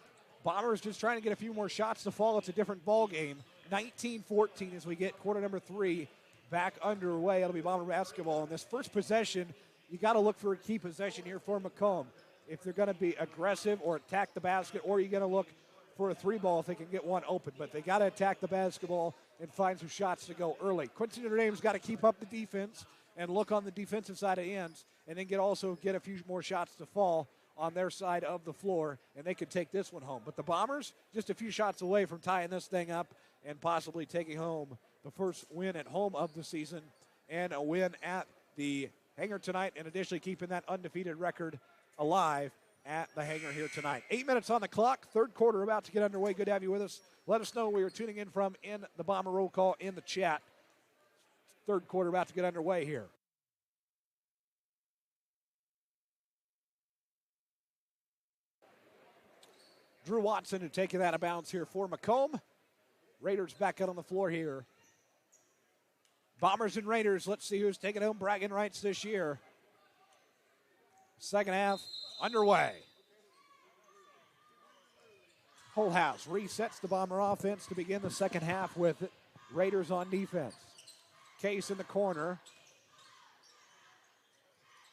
Speaker 1: Bombers just trying to get a few more shots to fall. It's a different ball game. 19-14 as we get quarter number 3 back underway. It'll be Bomber basketball. In this first possession, you got to look for a key possession here for Macomb. If they're going to be aggressive or attack the basket, or you're going to look for a three ball if they can get one open. But they got to attack the basketball and find some shots to go early. Quincy Notre Dame's got to keep up the defense and look on the defensive side of ends, and then also get a few more shots to fall on their side of the floor, and they could take this one home. But the Bombers, just a few shots away from tying this thing up and possibly taking home the first win at home of the season and a win at the Hangar tonight, and additionally keeping that undefeated record alive at the Hangar here tonight. 8 minutes on the clock, third quarter about to get underway. Good to have you with us. Let us know where you're tuning in from in the Bomber roll call in the chat. Third quarter about to get underway here. Drew Watson to take it out of bounds here for Macomb. Raiders back out on the floor here. Bombers and Raiders, let's see who's taking home bragging rights this year. Second half underway. Holthouse resets the Bomber offense to begin the second half with it. Raiders on defense. Case in the corner.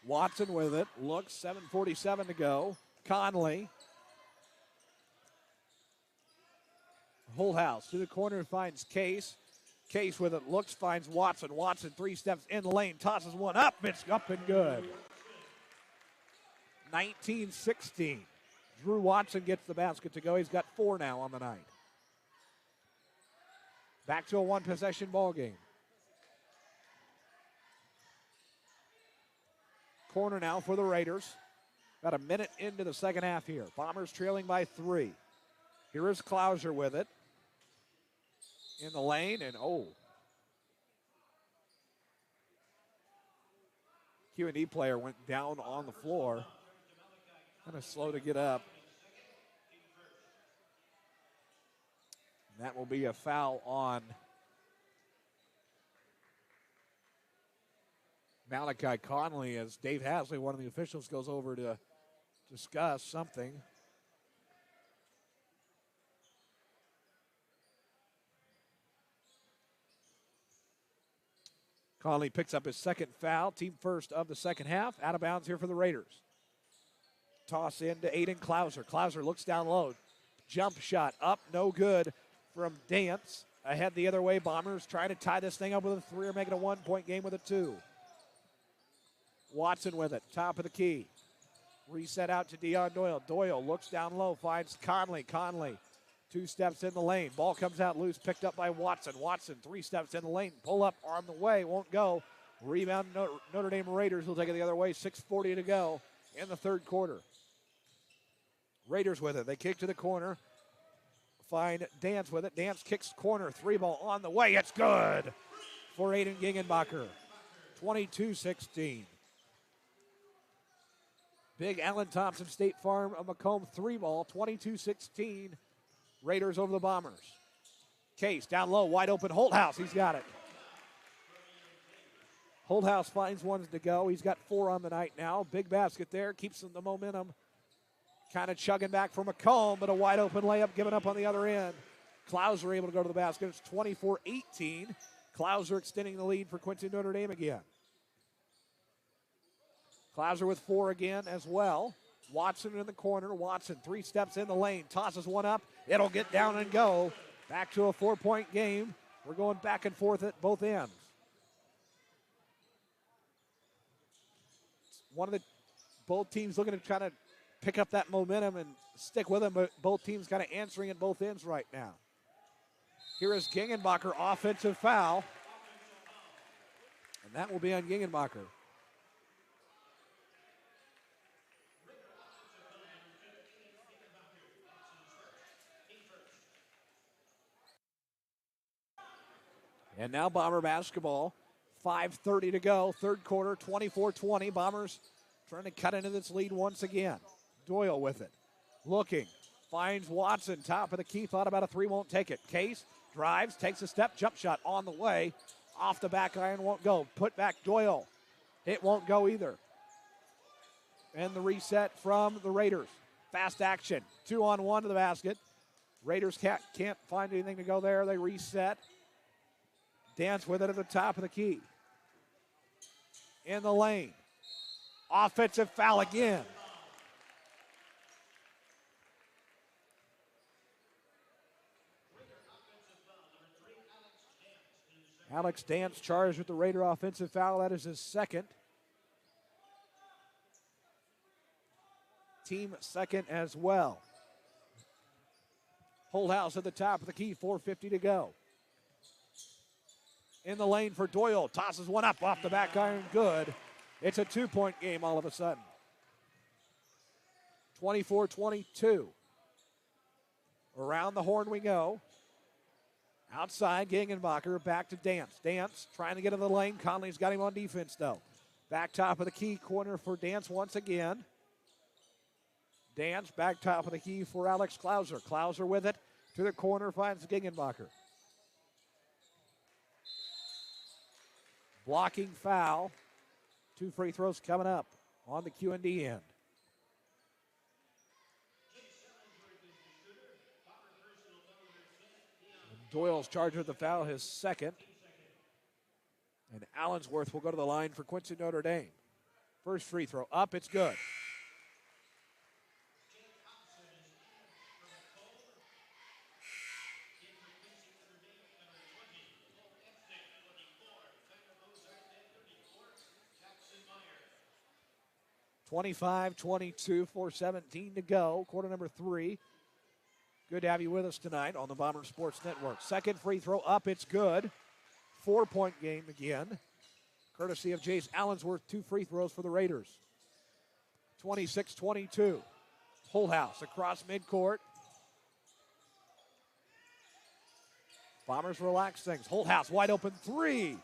Speaker 1: Watson with it. Looks, 7:47 to go. Conley. Holthouse to the corner, finds Case. Case with it, looks, finds Watson. Watson 3 steps in the lane, tosses one up. It's up and good. 19-16. Drew Watson gets the basket to go. He's got 4 now on the night. Back to a one-possession ball game. Corner now for the Raiders. About a minute into the second half here. Bombers trailing by 3. Here is Klauser with it. In the lane, and QND player went down on the floor. Kind of slow to get up. And that will be a foul on Malachi Conley as Dave Hasley, one of the officials, goes over to discuss something. Conley picks up his second foul, team first of the second half. Out of bounds here for the Raiders. Toss in to Aiden Klauser. Klauser looks down low. Jump shot up, no good from Dance. Ahead the other way, Bombers trying to tie this thing up with a 3 or make it a 1-point game with a 2. Watson with it, top of the key. Reset out to Dion Doyle. Doyle looks down low, finds Conley. Conley 2 steps in the lane. Ball comes out loose, picked up by Watson. Watson 3 steps in the lane. Pull up on the way, won't go. Rebound Notre Dame Raiders will take it the other way. 6:40 to go in the third quarter. Raiders with it. They kick to the corner. Find Dance with it. Dance kicks corner. 3-ball on the way. It's good for Aiden Giggenbacher. 22-16. Big Allen Thompson State Farm of Macomb 3-ball. 22-16. Raiders over the Bombers. Case down low, wide open. Holthouse, he's got it. Holthouse finds one to go. He's got 4 on the night now. Big basket there, keeps the momentum. Kind of chugging back for Macomb, but a wide open layup given up on the other end. Klauser able to go to the basket. It's 24-18. Klauser extending the lead for Quincy Notre Dame again. Klauser with 4 again as well. Watson in the corner. Watson 3 steps in the lane. Tosses one up. It'll get down and go. Back to a 4-point game. We're going back and forth at both ends. Both teams looking to try to pick up that momentum and stick with them, but both teams kind of answering at both ends right now. Here is Giggenbacher, offensive foul. And that will be on Giggenbacher. And now Bomber basketball. 5:30 to go. Third quarter, 24-20. Bombers trying to cut into this lead once again. Doyle with it. Looking. Finds Watson. Top of the key. Thought about a three. Won't take it. Case drives. Takes a step. Jump shot on the way. Off the back iron. Won't go. Put back Doyle. It won't go either. And the reset from the Raiders. Fast action. 2-on-1 to the basket. Raiders can't find anything to go there. They reset. Dance with it at the top of the key. In the lane. Offensive foul again. Alex Dance charged with the Raider offensive foul. That is his second. Team second as well. Holdhouse at the top of the key. 4:50 to go. In the lane for Doyle. Tosses one up off the back iron. Good. It's a 2-point game all of a sudden. 24-22. Around the horn we go. Outside, Gegenbacher back to Dance. Dance trying to get in the lane. Conley's got him on defense, though. Back top of the key, corner for Dance once again. Dance back top of the key for Alex Klauser. Klauser with it to the corner, finds Gegenbacher. Blocking foul. 2 free throws coming up on the QND end. Doyle's charged with the foul, his second. And Allensworth will go to the line for Quincy Notre Dame. First free throw up, it's good. (25-22), 4:17 to go. Quarter number 3. Good to have you with us tonight on the Bomber Sports Network. Second free throw up, it's good. 4-point game again. Courtesy of Jace Allensworth, 2 free throws for the Raiders. 26-22. Holdhouse across midcourt. Bombers relax things. Holdhouse wide open 3.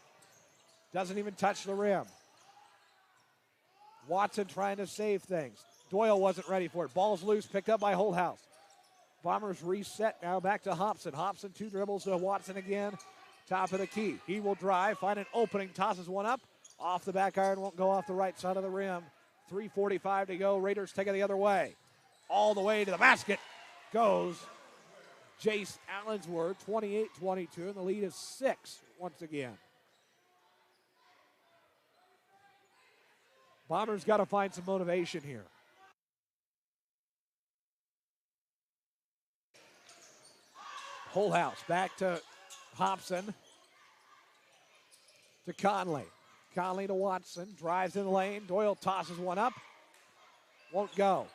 Speaker 1: Doesn't even touch the rim. Watson trying to save things. Doyle wasn't ready for it. Ball's loose, picked up by Holdhouse. Bombers reset now back to Hobson. Hobson 2 dribbles to Watson again. Top of the key. He will drive, find an opening, tosses one up. Off the back iron, won't go off the right side of the rim. 3:45 to go. Raiders take it the other way. All the way to the basket goes Jace Allensworth, 28-22, and the lead is 6 once again. Bombers got to find some motivation here. Holdhouse back to Hobson. To Conley. Conley to Watson. Drives in the lane. Doyle tosses one up. Won't go.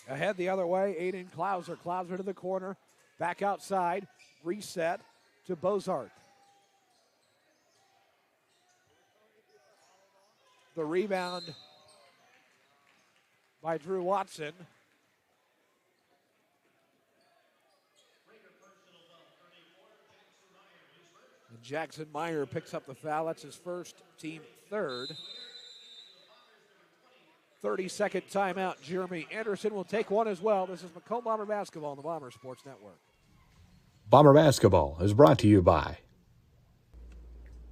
Speaker 1: Ahead the other way. Aiden Klauser. Klauser to the corner. Back outside. Reset to Bozart. The rebound by Drew Watson. And Jackson Meyer picks up the foul. That's his first, team third. 30-second timeout. Jeremy Anderson will take one as well. This is Macomb Bomber basketball on the Bomber Sports Network.
Speaker 7: Bomber basketball is brought to you by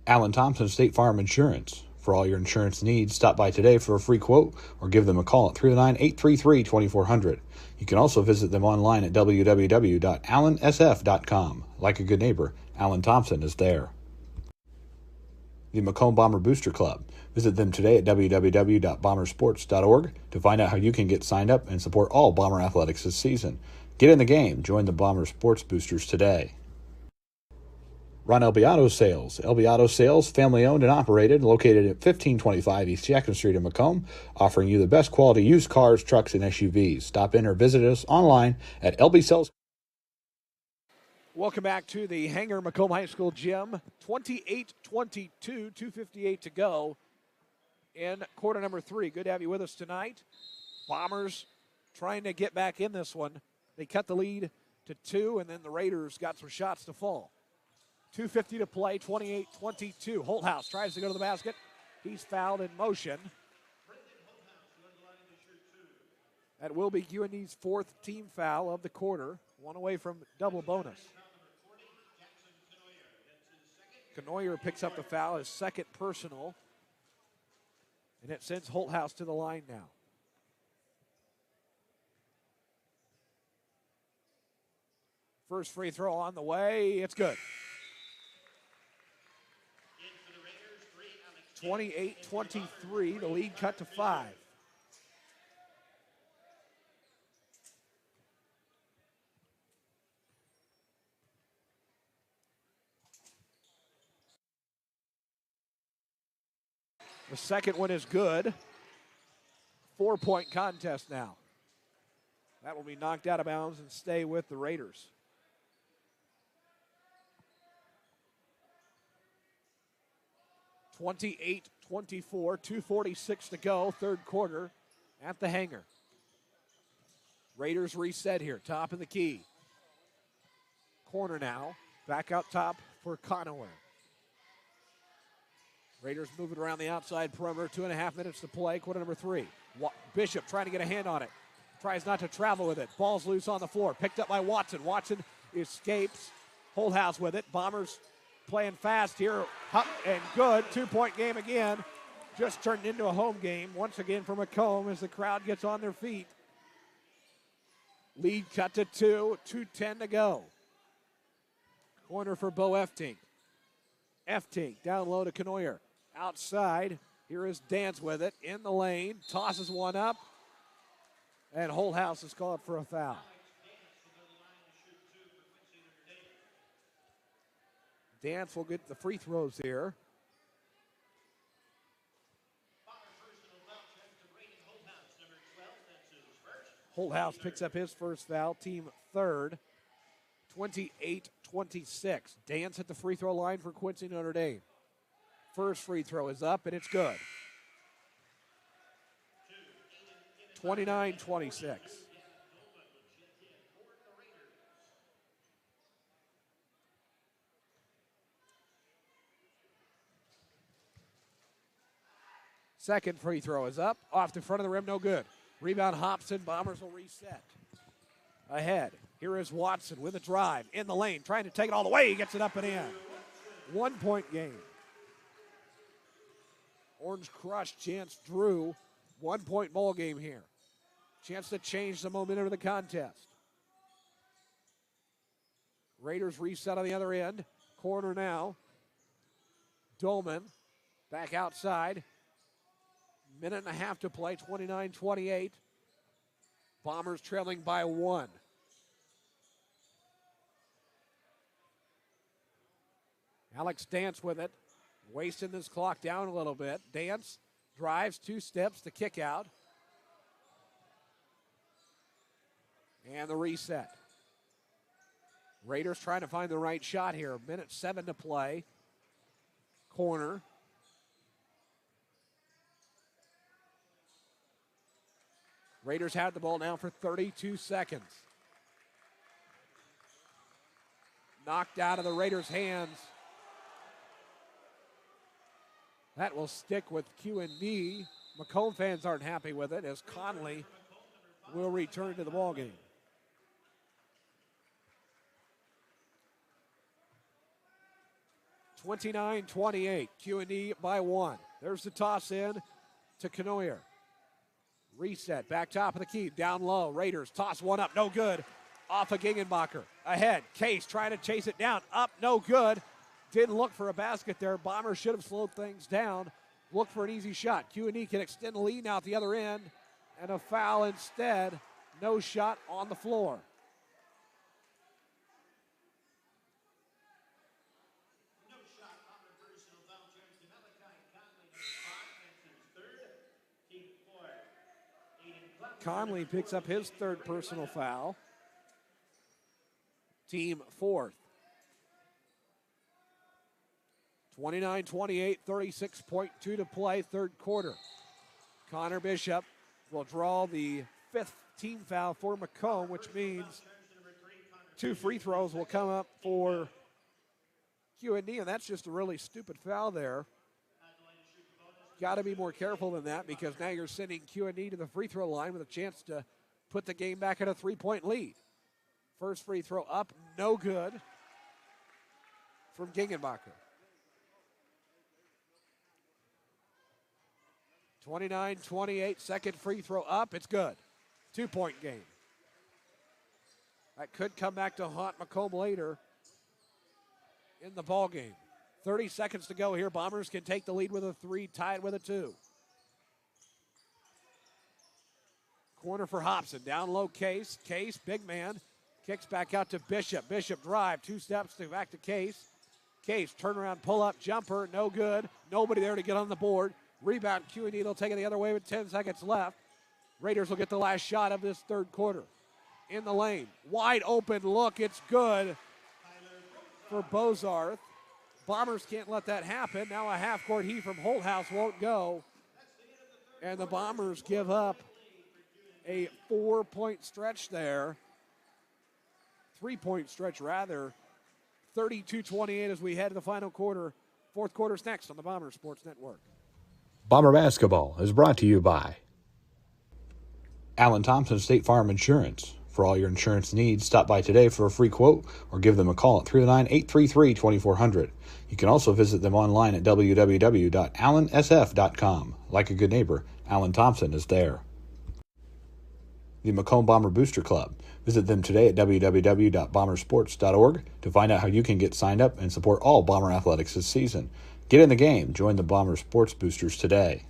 Speaker 7: Alan Thompson State Farm Insurance. For all your insurance needs, stop by today for a free quote or give them a call at 309-833-2400. You can also visit them online at www.allansf.com. Like a good neighbor, Alan Thompson is there. The Macomb Bomber Booster Club. Visit them today at www.bombersports.org to find out how you can get signed up and support all Bomber athletics this season. Get in the game. Join the Bomber Sports Boosters today. Ron Elbiato Sales. Elbiato Sales, family-owned and operated, located at 1525 East Jackson Street in Macomb, offering you the best quality used cars, trucks, and SUVs. Stop in or visit us online at LBSales.
Speaker 1: Welcome back to the Hangar Macomb High School gym. 28-22, 2:58 to go in quarter number 3. Good to have you with us tonight. Bombers trying to get back in this one. They cut the lead to 2, and then the Raiders got some shots to fall. 2:50 to play, 28-22. Holthouse tries to go to the basket. He's fouled in motion. That will be QND's 4th team foul of the quarter. One away from double bonus. Canoyer picks up the foul, his 2nd personal. And it sends Holthouse to the line now. First free throw on the way. It's good. 28-23. The lead cut to 5. The second one is good. 4-point contest now. That will be knocked out of bounds and stay with the Raiders. (28-24), 2:46 to go, 3rd quarter at the Hangar. Raiders reset here, top of the key. Corner now, back out top for Conaway. Raiders moving around the outside perimeter, 2.5 minutes to play, quarter number 3. Bishop trying to get a hand on it. Tries not to travel with it. Ball's loose on the floor. Picked up by Watson. Watson escapes. Holthouse with it. Bombers playing fast here. And good. 2-point game again. Just turned into a home game once again for Macomb as the crowd gets on their feet. Lead cut to 2. 2:10 to go. Corner for Bo Eftink. Eftink down low to Canoyer. Outside. Here is Dance with it. In the lane. Tosses one up. And Holthouse is called for a foul. Dance will get the free throws here. Holthouse picks up his first foul, team 3rd. 28-26. Dance at the free throw line for Quincy Notre Dame. First free throw is up, and it's good. 29-26. Second free throw is up, off the front of the rim, no good. Rebound Hobson, Bombers will reset. Ahead, here is Watson with a drive, in the lane, trying to take it all the way, he gets it up and in. 1-point game. Orange Crush, Chance Drew, 1-point ball game here. Chance to change the momentum of the contest. Raiders reset on the other end. Corner now. Dolman back outside. Minute and a half to play, 29-28. Bombers trailing by 1. Alex Dance with it. Wasting this clock down a little bit. Dance drives 2 steps to kick out. And the reset. Raiders trying to find the right shot here. Minute 7 to play. Corner. Raiders have the ball now for 32 seconds. Knocked out of the Raiders' hands. That will stick with QND. Macomb fans aren't happy with it as Conley will return to the ballgame. (29-28). QND by 1. There's the toss in to Canoyer. Reset, back top of the key, down low. Raiders toss one up, no good. Off of Gingenbacher. Ahead, Case trying to chase it down. Up, no good. Didn't look for a basket there. Bombers should have slowed things down. Look for an easy shot. QND can extend the lead now at the other end. And a foul instead. No shot on the floor.
Speaker 9: No shot on the personal foul charge to Malachi Conley, number 5, that's his 3rd. Team 4. Aiden
Speaker 1: Conley picks up his 3rd personal foul. Team 4th. 29-28, 36.2 to play, 3rd quarter. Connor Bishop will draw the 5th team foul for Macomb, which means 2 free throws will come up for QND, and that's just a really stupid foul there. Got to be more careful than that because now you're sending QND to the free throw line with a chance to put the game back at a 3-point lead. First free throw up, no good from Gingenbacher. 29-28, second free throw up, it's good. 2-point game. That could come back to haunt Macomb later in the ball game. 30 seconds to go here. Bombers can take the lead with a 3, tied with a 2. Corner for Hobson. Down low, Case. Case, big man. Kicks back out to Bishop. Bishop drive. 2 steps back to Case. Case, turnaround, pull up, jumper. No good. Nobody there to get on the board. Rebound, QND. They'll take it the other way with 10 seconds left. Raiders will get the last shot of this third quarter. In the lane. Wide open look. It's good for Bozarth. Bombers can't let that happen. Now a half-court heave from Holthouse won't go. And the Bombers give up a 4-point stretch there. 3-point stretch, rather. 32-28 as we head to the final quarter. Fourth quarter's next on the Bomber Sports Network.
Speaker 7: Bomber Basketball is brought to you by Alan Thompson State Farm Insurance. For all your insurance needs, stop by today for a free quote or give them a call at 309-833-2400. You can also visit them online at www.allansf.com. Like a good neighbor, Alan Thompson is there. The Macomb Bomber Booster Club. Visit them today at www.bombersports.org to find out how you can get signed up and support all Bomber athletics this season. Get in the game. Join the Bomber Sports Boosters today.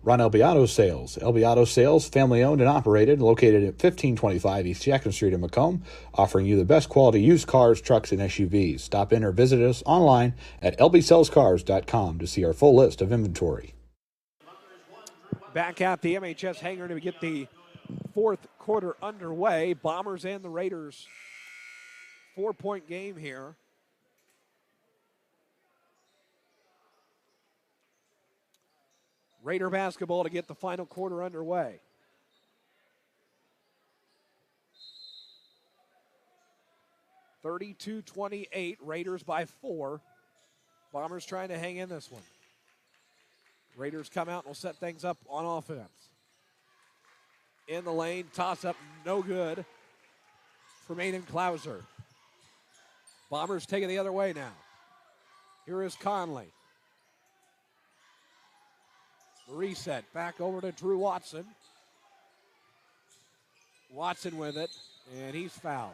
Speaker 7: Ron Elbiato Sales. Elbiato Sales, family-owned and operated, located at 1525 East Jackson Street in Macomb, offering you the best quality used cars, trucks, and SUVs. Stop in or visit us online at lbsellscars.com to see our full list of inventory.
Speaker 1: Back at the MHS Hangar to get the fourth quarter underway. Bombers and the Raiders, 4-point game here. Raider basketball to get the final quarter underway. (32-28), Raiders by 4. Bombers trying to hang in this one. Raiders come out and will set things up on offense. In the lane, toss up, no good for Aiden Klauser. Bombers taking the other way now. Here is Conley. Reset, back over to Drew Watson. Watson with it, and he's fouled.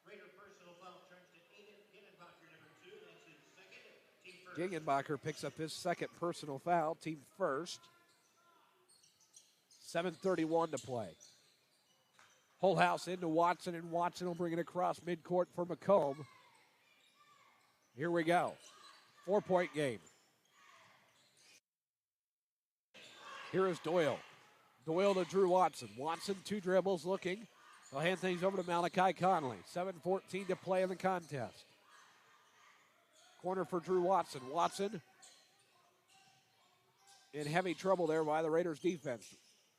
Speaker 9: Raider personal foul turns to Gingenbacher, number 2. That's his second. Team first.
Speaker 1: Gingenbacher picks up his second personal foul, team first. 7:31 to play. Holthouse into Watson, and Watson will bring it across midcourt for Macomb. Here we go. 4-point game. Here is Doyle. Doyle to Drew Watson. Watson, 2 dribbles, looking. They'll hand things over to Malachi Conley. 7:14 to play in the contest. Corner for Drew Watson. Watson in heavy trouble there by the Raiders defense.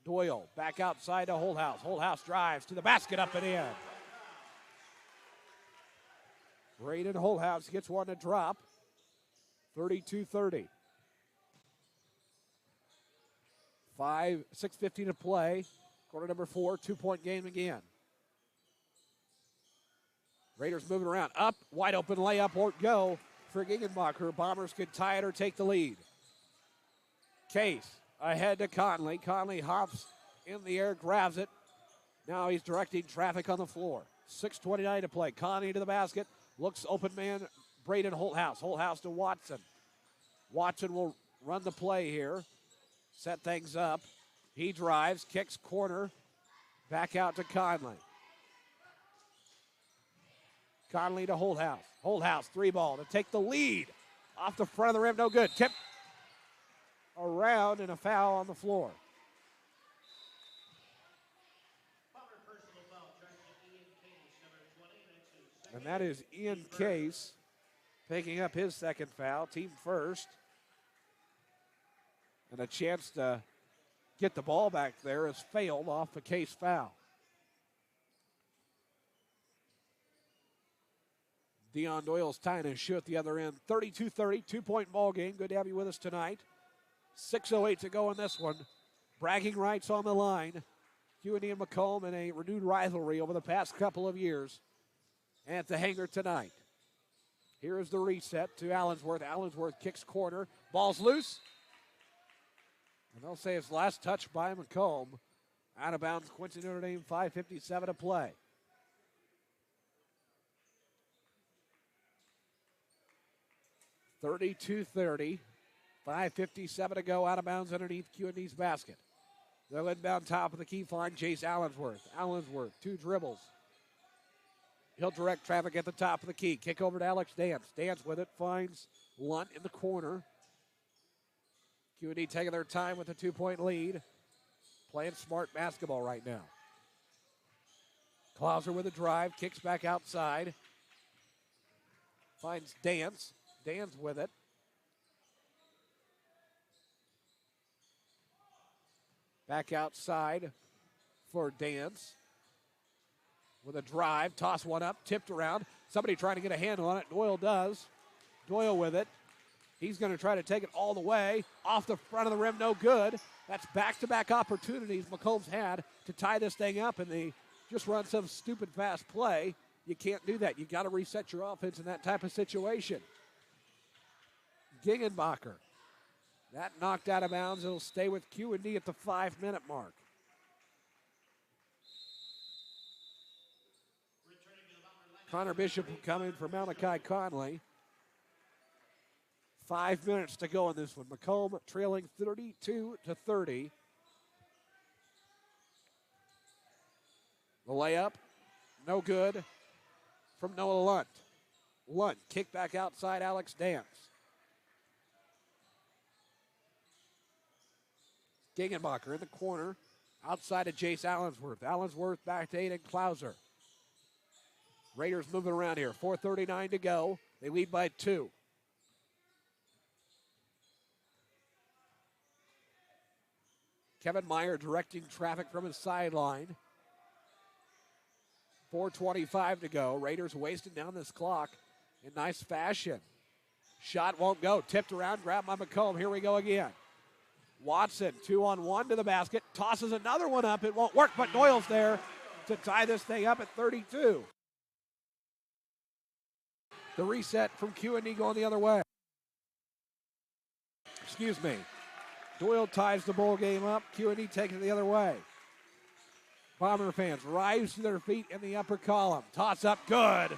Speaker 1: Doyle back outside to Holthouse. Holthouse drives to the basket, up and in. Braden Holthouse gets one to drop. 32-30. 6:50 to play. Quarter number 4, 2-point game again. Raiders moving around. Up, wide open layup won't go for Gingenbacher. Bombers could tie it or take the lead. Case ahead to Conley. Conley hops in the air, grabs it. Now he's directing traffic on the floor. 6:29 to play. Conley to the basket. Looks open man. Braden Holthouse. Holthouse to Watson. Watson will run the play here. Set things up. He drives, kicks corner. Back out to Conley. Conley to Holthouse. Holthouse, 3-ball to take the lead. Off the front of the rim, no good. Tip around and a foul on the floor. And that is Ian Case picking up his second foul, team first. And a chance to get the ball back there has failed off a case foul. Deion Doyle's tying his shoe at the other end. 32-30, 2-point ball game. Good to have you with us tonight. 6:08 to go in this one. Bragging rights on the line. QND and Macomb in a renewed rivalry over the past couple of years at the Hangar tonight. Here is the reset to Allensworth. Allensworth kicks corner. Ball's loose. And they'll say it's last touch by Macomb. Out of bounds, Quincy Notre Dame, 5:57 to play. (32-30), 5:57 to go. Out of bounds underneath QND's basket. They'll inbound top of the key, find Jace Allensworth. Allensworth, 2 dribbles. He'll direct traffic at the top of the key. Kick over to Alex Dance. Dance with it, finds Lunt in the corner. QND taking their time with a 2-point lead. Playing smart basketball right now. Klauser with a drive, kicks back outside. Finds Dance. Dance with it. Back outside for Dance. With a drive, toss one up, tipped around. Somebody trying to get a handle on it. Doyle does. Doyle with it. He's going to try to take it all the way. Off the front of the rim, no good. That's back-to-back opportunities Macomb's had to tie this thing up, and they just run some stupid fast play. You can't do that. You've got to reset your offense in that type of situation. Gingenbacher. That knocked out of bounds. It'll stay with QND at the 5-minute mark. Connor Bishop coming for Malachi Conley. 5 minutes to go in this one. Macomb trailing 32-30. The layup, no good from Noah Lunt. Lunt, kick back outside, Alex Dance. Gingenbacher in the corner, outside of Jace Allensworth. Allensworth back to Aiden Klauser. Raiders moving around here. 4:39 to go. They lead by 2. Kevin Meyer directing traffic from his sideline. 4:25 to go. Raiders wasting down this clock in nice fashion. Shot won't go. Tipped around, grabbed by Macomb. Here we go again. Watson, 2-on-1 to the basket. Tosses another one up. It won't work, but Doyle's there to tie this thing up at 32. The reset from QND going the other way. Excuse me. Doyle ties the ball game up. QND takes it the other way. Bomber fans rise to their feet in the upper column. Toss up good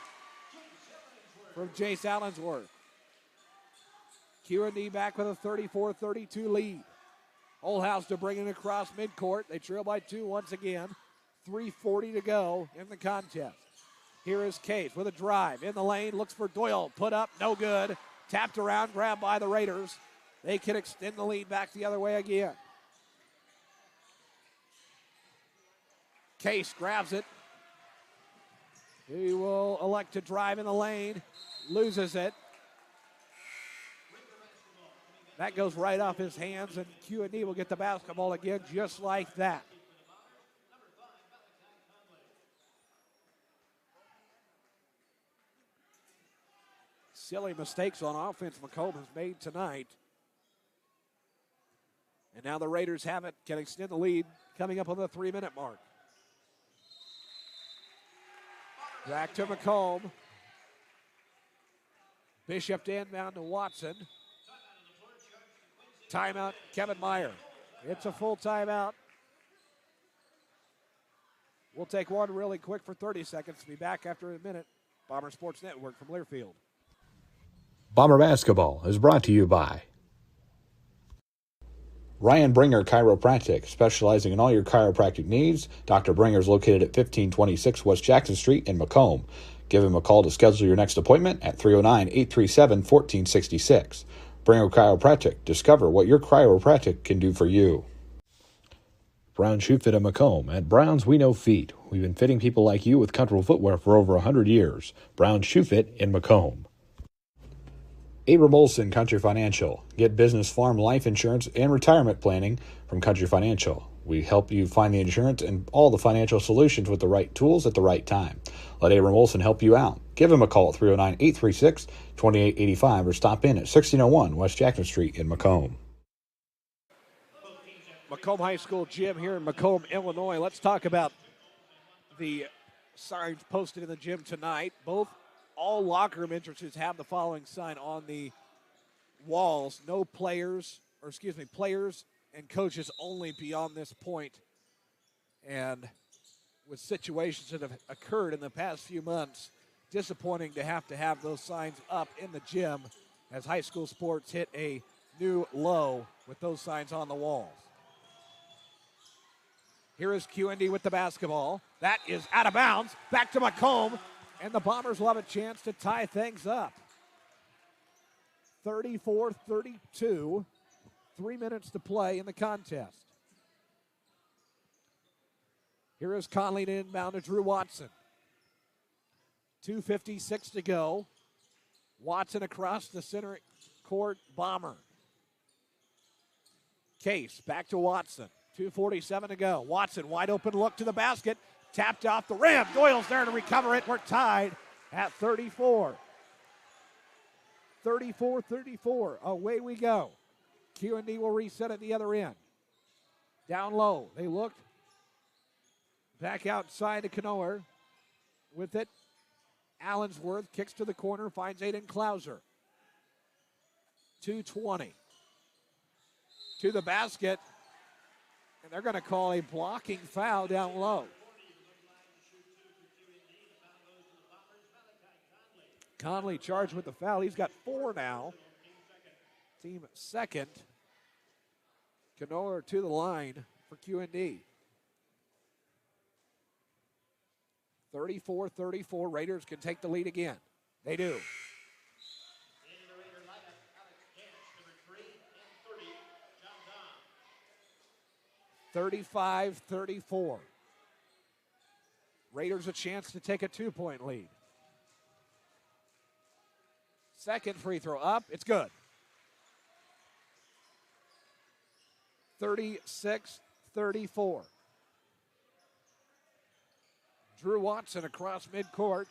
Speaker 1: from Jace Allensworth. QND back with a 34-32 lead. Oldhouse to bring it across midcourt. They trail by 2 once again. 3:40 to go in the contest. Here is Case with a drive in the lane. Looks for Doyle. Put up, no good. Tapped around, grabbed by the Raiders. They can extend the lead back the other way again. Case grabs it. He will elect to drive in the lane. Loses it. That goes right off his hands, and QND will get the basketball again just like that. Silly mistakes on offense Macomb has made tonight. And now the Raiders have it, can extend the lead coming up on the 3-minute mark. Back to Macomb. Bishop to inbound to Watson. Timeout, Kevin Meyer. It's a full timeout. We'll take one really quick for 30 seconds. Be back after a minute. Bomber Sports Network from Learfield.
Speaker 7: Bomber Basketball is brought to you by Ryan Bringer Chiropractic, specializing in all your chiropractic needs. Dr. Bringer is located at 1526 West Jackson Street in Macomb. Give him a call to schedule your next appointment at 309-837-1466. Bringer Chiropractic. Discover what your chiropractic can do for you. Brown Shoe Fit in Macomb. At Brown's, we know feet. We've been fitting people like you with comfortable footwear for over 100 years. Brown Shoe Fit in Macomb. Abram Olson Country Financial. Get business, farm, life insurance, and retirement planning from Country Financial. We help you find the insurance and all the financial solutions with the right tools at the right time. Let Abram Olson help you out. Give him a call at 309-836-2885 or stop in at 1601 West Jackson Street in Macomb.
Speaker 1: Macomb High School gym here in Macomb, Illinois. Let's talk about the signs posted in the gym tonight. All locker room entrances have the following sign on the walls. Players and coaches only beyond this point. And with situations that have occurred in the past few months, disappointing to have those signs up in the gym as high school sports hit a new low with those signs on the walls. Here is QND with the basketball. That is out of bounds. Back to Macomb. And the Bombers will have a chance to tie things up. 34-32. 3 minutes to play in the contest. Here is Conley to inbound to Drew Watson. 2:56 to go. Watson across the center court. Bomber. Case back to Watson. 2:47 to go. Watson, wide open look to the basket. Tapped off the rim. Doyle's there to recover it. We're tied at 34. 34-34. Away we go. QND will reset at the other end. Down low. They look. Back outside to Canoer. With it, Allensworth kicks to the corner. Finds Aiden Klauser. 2:20. To the basket. And they're going to call a blocking foul down low. Conley charged with the foul. He's got 4 now. Team second. Canoer to the line for QND. 34-34. Raiders can take the lead again. They do. 35-34. Raiders a chance to take a 2-point lead. Second free throw up. It's good. 36-34. Drew Watson across midcourt.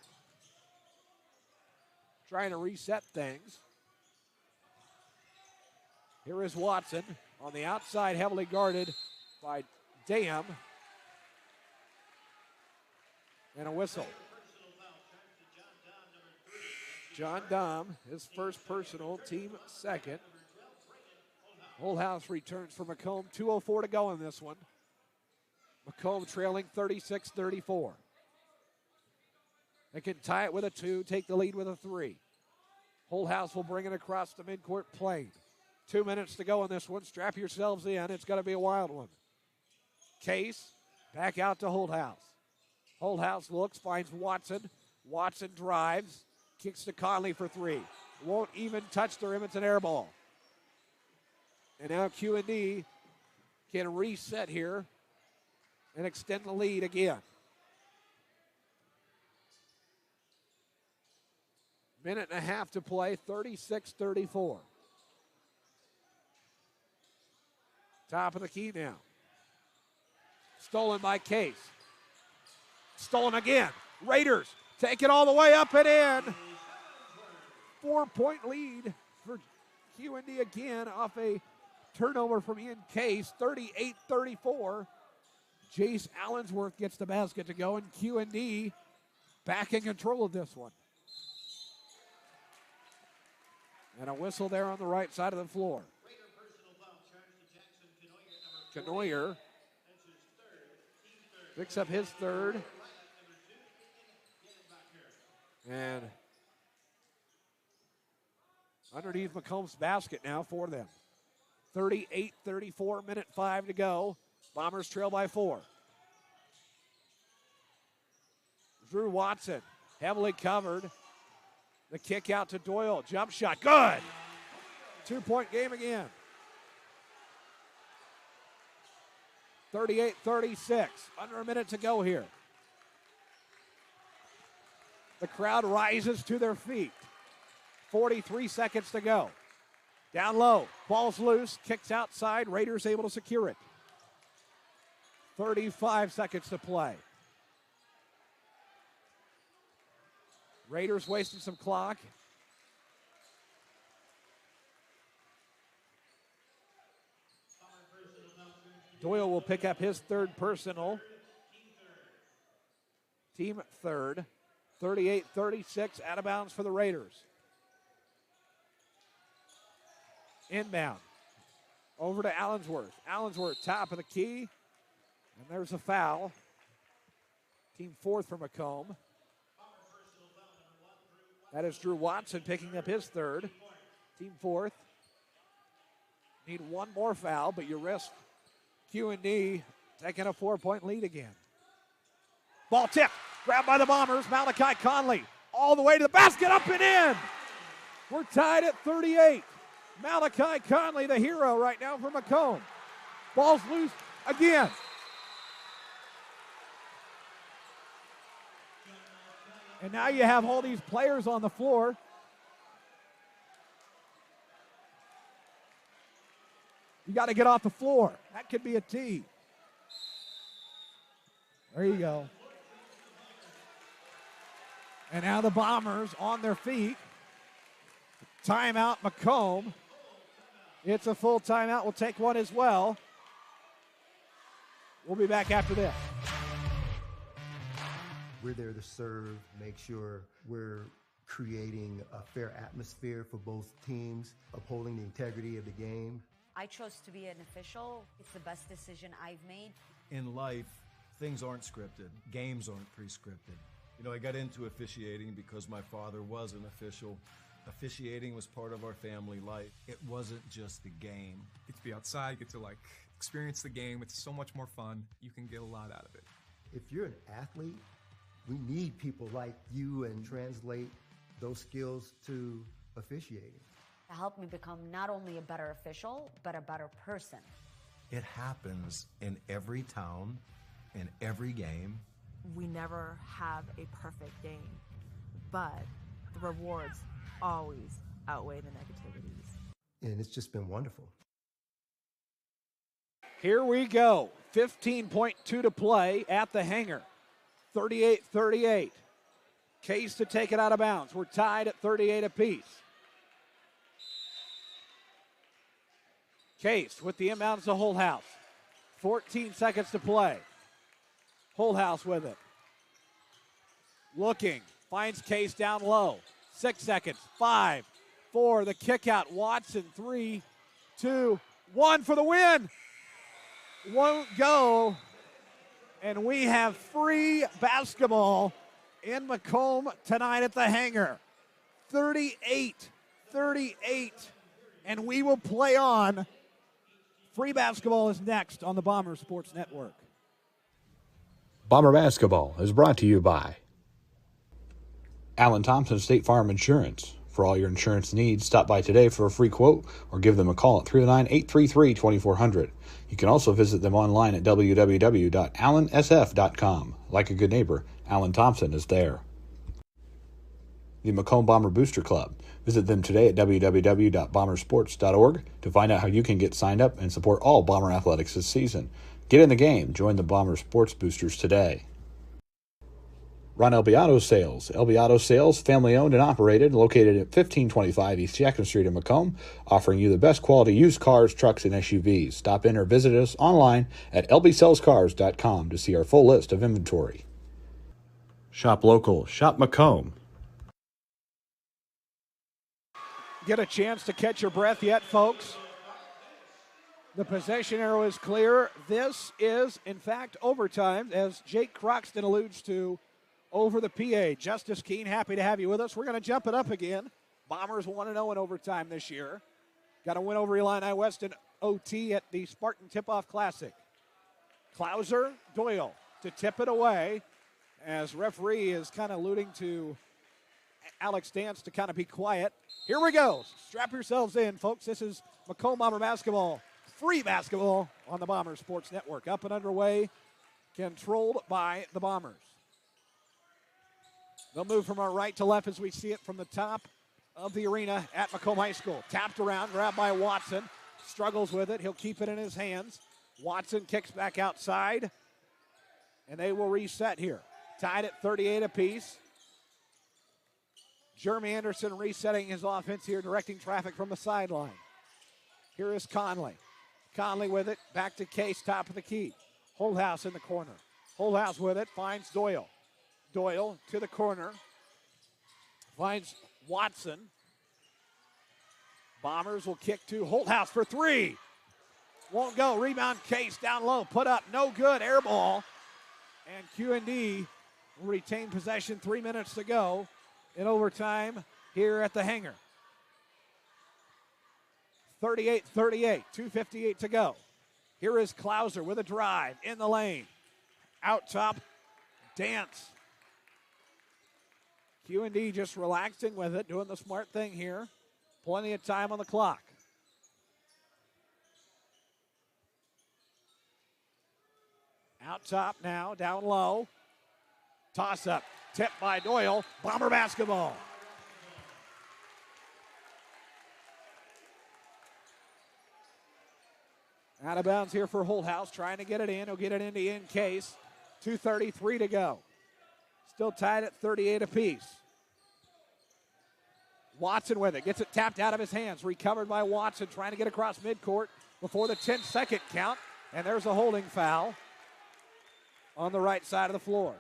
Speaker 1: Trying to reset things. Here is Watson on the outside, heavily guarded by Dam. And a whistle. John Dom, his first personal, team second. Holthouse returns for Macomb. 2:04 to go in this one. Macomb trailing 36-34. They can tie it with a 2, take the lead with a 3. Holthouse will bring it across the midcourt plane. 2 minutes to go in this one. Strap yourselves in. It's going to be a wild one. Case, back out to Holthouse. Holthouse looks, finds Watson. Watson drives, kicks to Conley for 3. Won't even touch the rim. It's an air ball. And now QND can reset here and extend the lead again. Minute and a half to play, 36-34. Top of the key now. Stolen by Case. Stolen again. Raiders take it all the way up and in. 4-point lead for QND again off a turnover from Ian Case. 38-34. Jace Allensworth gets the basket to go, and QND back in control of this one. And a whistle there on the right side of the floor. Canoyer picks up his third. And underneath Macomb's basket now for them. 38-34, minute 5 to go. Bombers trail by 4. Drew Watson, heavily covered. The kick out to Doyle. Jump shot. Good. 2-point game again. 38-36. Under a minute to go here. The crowd rises to their feet. 43 seconds to go. Down low, ball's loose, kicks outside, Raiders able to secure it. 35 seconds to play. Raiders wasting some clock. Doyle will pick up his third personal. Team third. 38-36, out of bounds for the Raiders. Inbound. Over to Allensworth. Allensworth, top of the key. And there's a foul. Team fourth for Macomb. That is Drew Watson picking up his third. Team fourth. Need one more foul, but you risk QND taking a 4-point lead again. Ball tip. Grabbed by the Bombers. Malachi Conley all the way to the basket, up and in. We're tied at 38. Malachi Conley, the hero right now for Macomb. Ball's loose again. And now you have all these players on the floor. You got to get off the floor. That could be a tee. There you go. And now the Bombers on their feet. Timeout, Macomb. It's a full timeout. We'll take one as well. We'll be back after this.
Speaker 2: We're there to serve, make sure we're creating a fair atmosphere for both teams, upholding the integrity of the game.
Speaker 3: I chose to be an official. It's the best decision I've made.
Speaker 4: In life, things aren't scripted. Games aren't pre-scripted. You know, I got into officiating because my father was an official. Officiating was part of our family life. It wasn't just a game.
Speaker 5: Get to be outside, get to like experience the game. It's so much more fun. You can get a lot out of it.
Speaker 2: If you're an athlete, we need people like you and translate those skills to officiating.
Speaker 3: To help me become not only a better official, but a better person.
Speaker 8: It happens in every town, in every game.
Speaker 6: We never have a perfect game, but the rewards always outweigh the negativities.
Speaker 2: And it's just been wonderful.
Speaker 1: Here we go. 15.2 to play at the Hangar. 38-38. Case to take it out of bounds. We're tied at 38 apiece. Case with the inbounds to Holthouse. 14 seconds to play. Holthouse with it. Looking. Finds Case down low. 6 seconds. 5, 4. The kick out. Watson. 3, 2, 1 for the win. Won't go. And we have free basketball in Macomb tonight at the Hangar. 38-38. And we will play on. Free basketball is next on the Bomber Sports Network.
Speaker 7: Bomber Basketball is brought to you by Alan Thompson State Farm Insurance. For all your insurance needs, stop by today for a free quote or give them a call at 309-833-2400. You can also visit them online at www.allansf.com. Like a good neighbor, Alan Thompson is there. The Macomb Bomber Booster Club. Visit them today at www.bombersports.org to find out how you can get signed up and support all Bomber athletics this season. Get in the game. Join the Bomber Sports Boosters today. Ron Elbiato Sales. Elbiato Sales, family-owned and operated, located at 1525 East Jackson Street in Macomb, offering you the best quality used cars, trucks, and SUVs. Stop in or visit us online at lbsellscars.com to see our full list of inventory. Shop local. Shop Macomb.
Speaker 1: Get a chance to catch your breath yet, folks? The possession arrow is clear. This is, in fact, overtime, as Jake Croxton alludes to over the PA. Justice Keene, happy to have you with us. We're going to jump it up again. Bombers 1-0 in overtime this year. Got a win over Illini West in OT at the Spartan Tip-Off Classic. Klauser, Doyle to tip it away, as referee is kind of alluding to Alex Dance to kind of be quiet. Here we go. Strap yourselves in, folks. This is Macomb Bomber basketball. Free basketball on the Bomber Sports Network. Up and underway, controlled by the Bombers. They'll move from our right to left as we see it from the top of the arena at Macomb High School. Tapped around, grabbed by Watson. Struggles with it. He'll keep it in his hands. Watson kicks back outside. And they will reset here. Tied at 38 apiece. Jeremy Anderson resetting his offense here, directing traffic from the sideline. Here is Conley. Conley with it. Back to Case, top of the key. Holdhouse in the corner. Holdhouse with it. Finds Doyle. Doyle to the corner. Finds Watson. Bombers will kick to Holdhouse for three. Won't go. Rebound Case down low. Put up. No good. Air ball. And QND will retain possession. 3 minutes to go in overtime here at the Hangar. 38-38. 2:58 to go. Here is Klauser with a drive in the lane. Out top. Dance. QND just relaxing with it, doing the smart thing here. Plenty of time on the clock. Out top now, down low. Toss up, tipped by Doyle. Bomber basketball. Out of bounds here for Holdhouse, trying to get it in. He'll get it into in Case. 2:33 to go. Still tied at 38 apiece. Watson with it. Gets it tapped out of his hands. Recovered by Watson, trying to get across midcourt before the 10-second count. And there's a holding foul on the right side of the floor.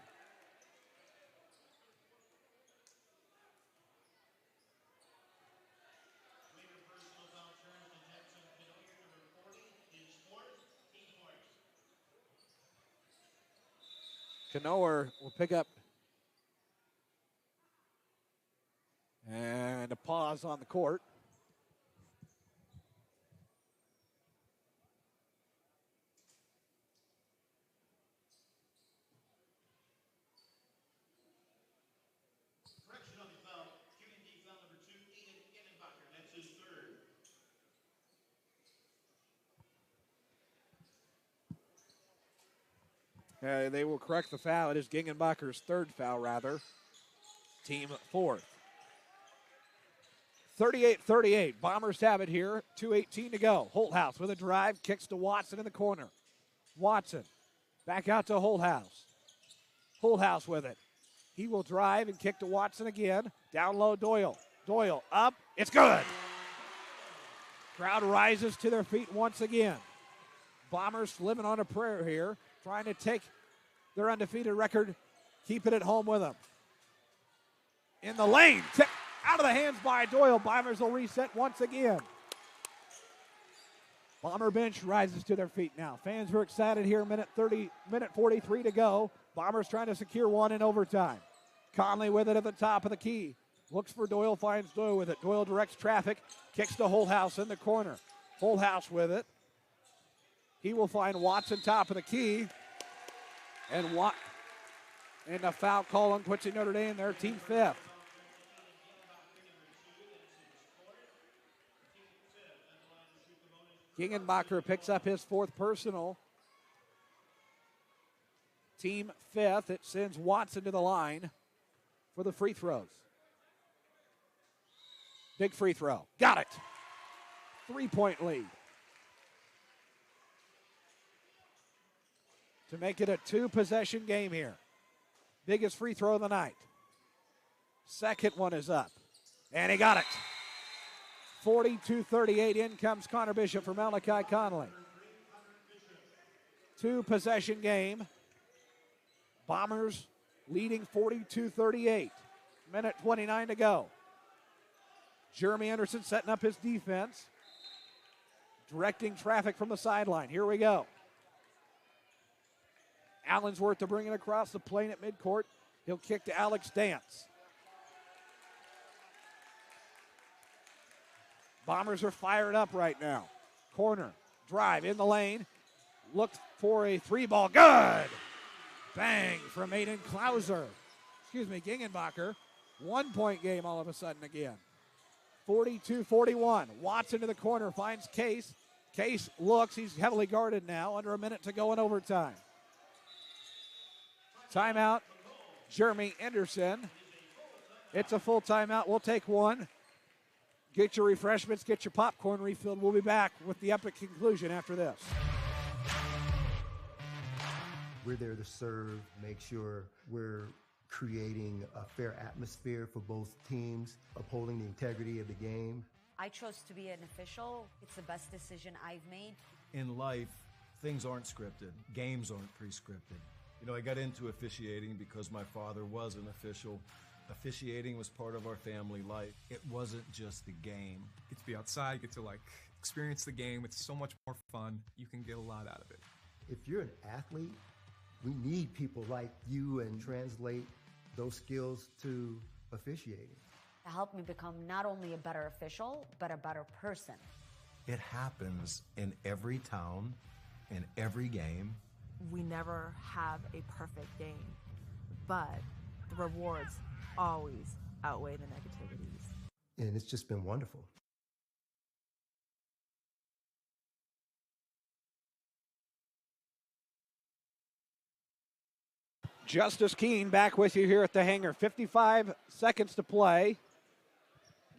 Speaker 1: Canoer will pick up and a pause on the court.
Speaker 9: Correction on the foul. QND foul number 2, Ian Innenbacher. That's his third.
Speaker 1: They will correct the foul. It is Gingenbacher's third foul, rather. Team fourth. 38-38. Bombers have it here. 2:18 to go. Holdhouse with a drive. Kicks to Watson in the corner. Watson back out to Holdhouse. Holdhouse with it. He will drive and kick to Watson again. Down low, Doyle. Doyle up. It's good. Crowd rises to their feet once again. Bombers living on a prayer here, trying to take their undefeated record, keep it at home with them. In the lane, out of the hands by Doyle. Bombers will reset once again. Bomber bench rises to their feet now. Fans are excited here. Minute 43 to go. Bombers trying to secure one in overtime. Conley with it at the top of the key. Looks for Doyle, finds Doyle with it. Doyle directs traffic, kicks to Holdhouse in the corner. Holdhouse with it. He will find Watson top of the key. And a foul call on Quincy Notre Dame, their team fifth. Gingenbacher picks up his fourth personal. Team fifth. It sends Watson to the line for the free throws. Big free throw. Got it. 3-point lead. To make it a two-possession game here. Biggest free throw of the night. Second one is up. And he got it. 42-38. In comes Connor Bishop for Malachi Conley. Two-possession game. Bombers leading 42-38. Minute 29 to go. Jeremy Anderson setting up his defense. Directing traffic from the sideline. Here we go. Allensworth to bring it across the plane at midcourt. He'll kick to Alex Dance. Bombers are fired up right now. Corner, drive in the lane. Look for a three ball. Good! Bang from Aiden Gingenbacher. 1 point game all of a sudden again. 42-41. Watson to the corner, finds Case. Case looks, he's heavily guarded now. Under a minute to go in overtime. Timeout, Jeremy Anderson. It's a full timeout. We'll take one. Get your refreshments, get your popcorn refilled. We'll be back with the epic conclusion after this.
Speaker 2: We're there to serve, make sure we're creating a fair atmosphere for both teams, upholding the integrity of the game.
Speaker 3: I chose to be an official. It's the best decision I've made.
Speaker 4: In life, things aren't scripted. Games aren't pre-scripted. You know, I got into officiating because my father was an official. Officiating was part of our family life. It wasn't just the game.
Speaker 5: Get to be outside, get to experience the game. It's so much more fun. You can get a lot out of it.
Speaker 2: If you're an athlete, we need people like you and translate those skills to officiating.
Speaker 3: To help me become not only a better official, but a better person.
Speaker 8: It happens in every town, in every game.
Speaker 6: We never have a perfect game, but the rewards always outweigh the negativities.
Speaker 2: And it's just been wonderful.
Speaker 1: Justice Keene back with you here at the Hangar. 55 seconds to play.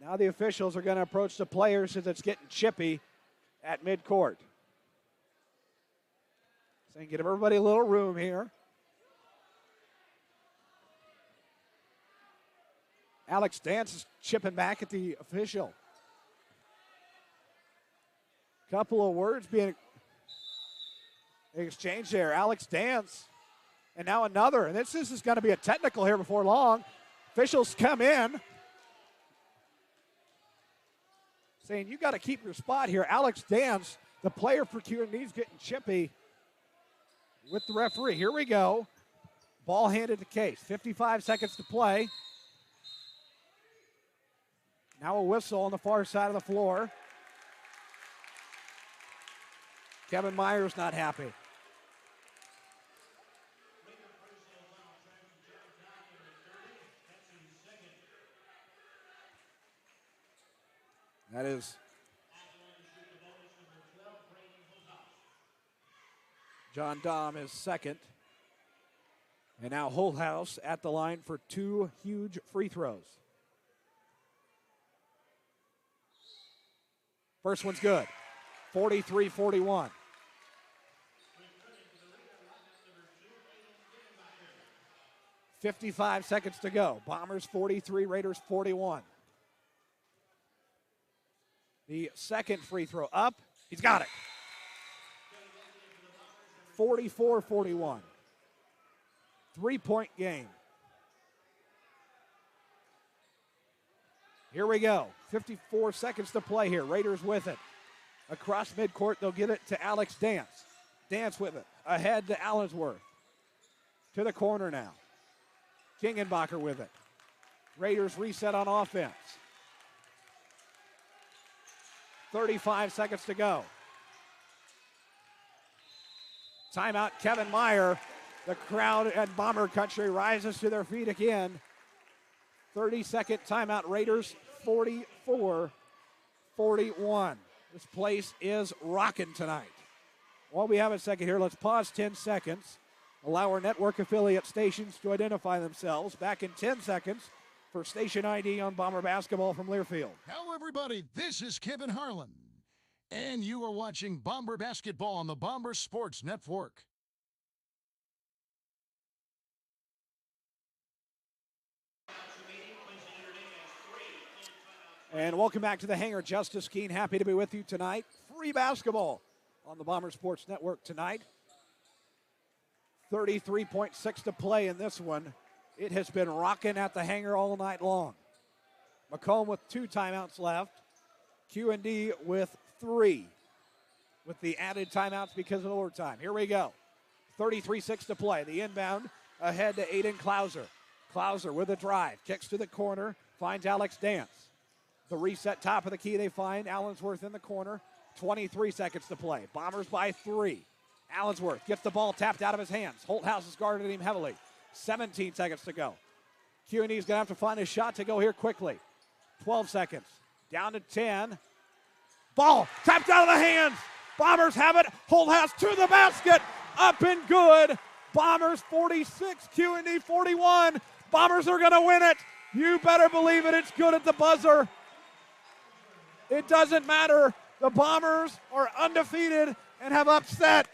Speaker 1: Now the officials are going to approach the players as it's getting chippy at midcourt. Saying give everybody a little room here. Alex Dance is chipping back at the official. Couple of words being exchanged there. Alex Dance. And now another. And this is going to be a technical here before long. Officials come in. Saying you got to keep your spot here. Alex Dance, the player for QND, is getting chippy with the referee. Here we go. Ball handed to Case. 55 seconds to play. Now a whistle on the far side of the floor. Kevin Myers not happy. That is John Dom is second. And now Holthouse at the line for two huge free throws. First one's good. 43-41. $55 seconds to go. Bombers 43, Raiders 41. The second free throw up. He's got it. 44-41. 3-point game. Here we go. 54 seconds to play here. Raiders with it. Across midcourt, they'll get it to Alex Dance. Dance with it. Ahead to Allensworth. To the corner now. Kingenbacher with it. Raiders reset on offense. 35 seconds to go. Timeout, Kevin Meyer. The crowd at Bomber Country rises to their feet again. 30-second timeout, Raiders 44-41. This place is rocking tonight. While we have a second here, let's pause 10 seconds. Allow our network affiliate stations to identify themselves. Back in 10 seconds for station ID on Bomber basketball from Learfield.
Speaker 10: Hello, everybody. This is Kevin Harlan, and you are watching Bomber basketball on the Bomber Sports Network.
Speaker 1: And welcome back to the Hangar. Justice Keene, happy to be with you tonight. Free basketball on the Bomber Sports Network tonight. 33.6 to play in this one. It has been rocking at the Hangar all night long. Macomb with 2 timeouts left. QND with 3. With the added timeouts because of overtime. Here we go. 33-6 to play. The inbound ahead to Aiden Klauser. Klauser with a drive. Kicks to the corner. Finds Alex Dance. The reset top of the key, they find Allensworth in the corner. 23 seconds to play. Bombers by 3. Allensworth gets the ball tapped out of his hands. Holthouse has guarded him heavily. 17 seconds to go. QND is going to have to find a shot to go here quickly. 12 seconds. Down to 10. Ball tapped out of the hands. Bombers have it. Holthouse to the basket. Up and good. Bombers 46, QND 41. Bombers are going to win it. You better believe it. It's good at the buzzer. It doesn't matter. The Bombers are undefeated and have upset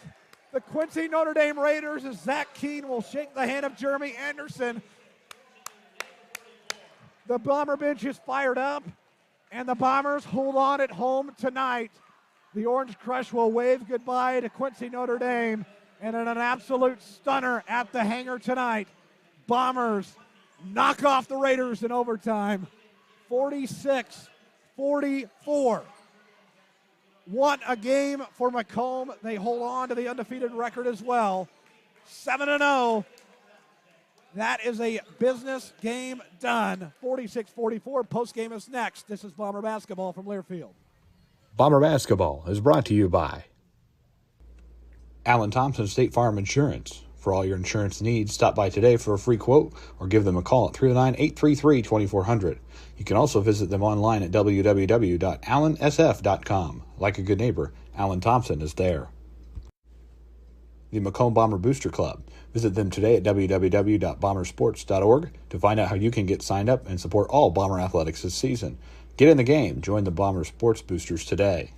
Speaker 1: the Quincy Notre Dame Raiders as Zach Keene will shake the hand of Jeremy Anderson. The Bomber bench is fired up, and the Bombers hold on at home tonight. The Orange Crush will wave goodbye to Quincy Notre Dame, and in an absolute stunner at the Hangar tonight, Bombers knock off the Raiders in overtime, 46-44. What a game for Macomb. They hold on to the undefeated record as well, 7-0. That is a business game done. 46-44. Post-game is next. This is Bomber Basketball from Learfield.
Speaker 7: Bomber Basketball is brought to you by Alan Thompson State Farm Insurance. For all your insurance needs, stop by today for a free quote or give them a call at 309-833-2400. You can also visit them online at www.allansf.com. Like a good neighbor, Alan Thompson is there. The Macomb Bomber Booster Club. Visit them today at www.bombersports.org to find out how you can get signed up and support all Bomber athletics this season. Get in the game. Join the Bomber Sports Boosters today.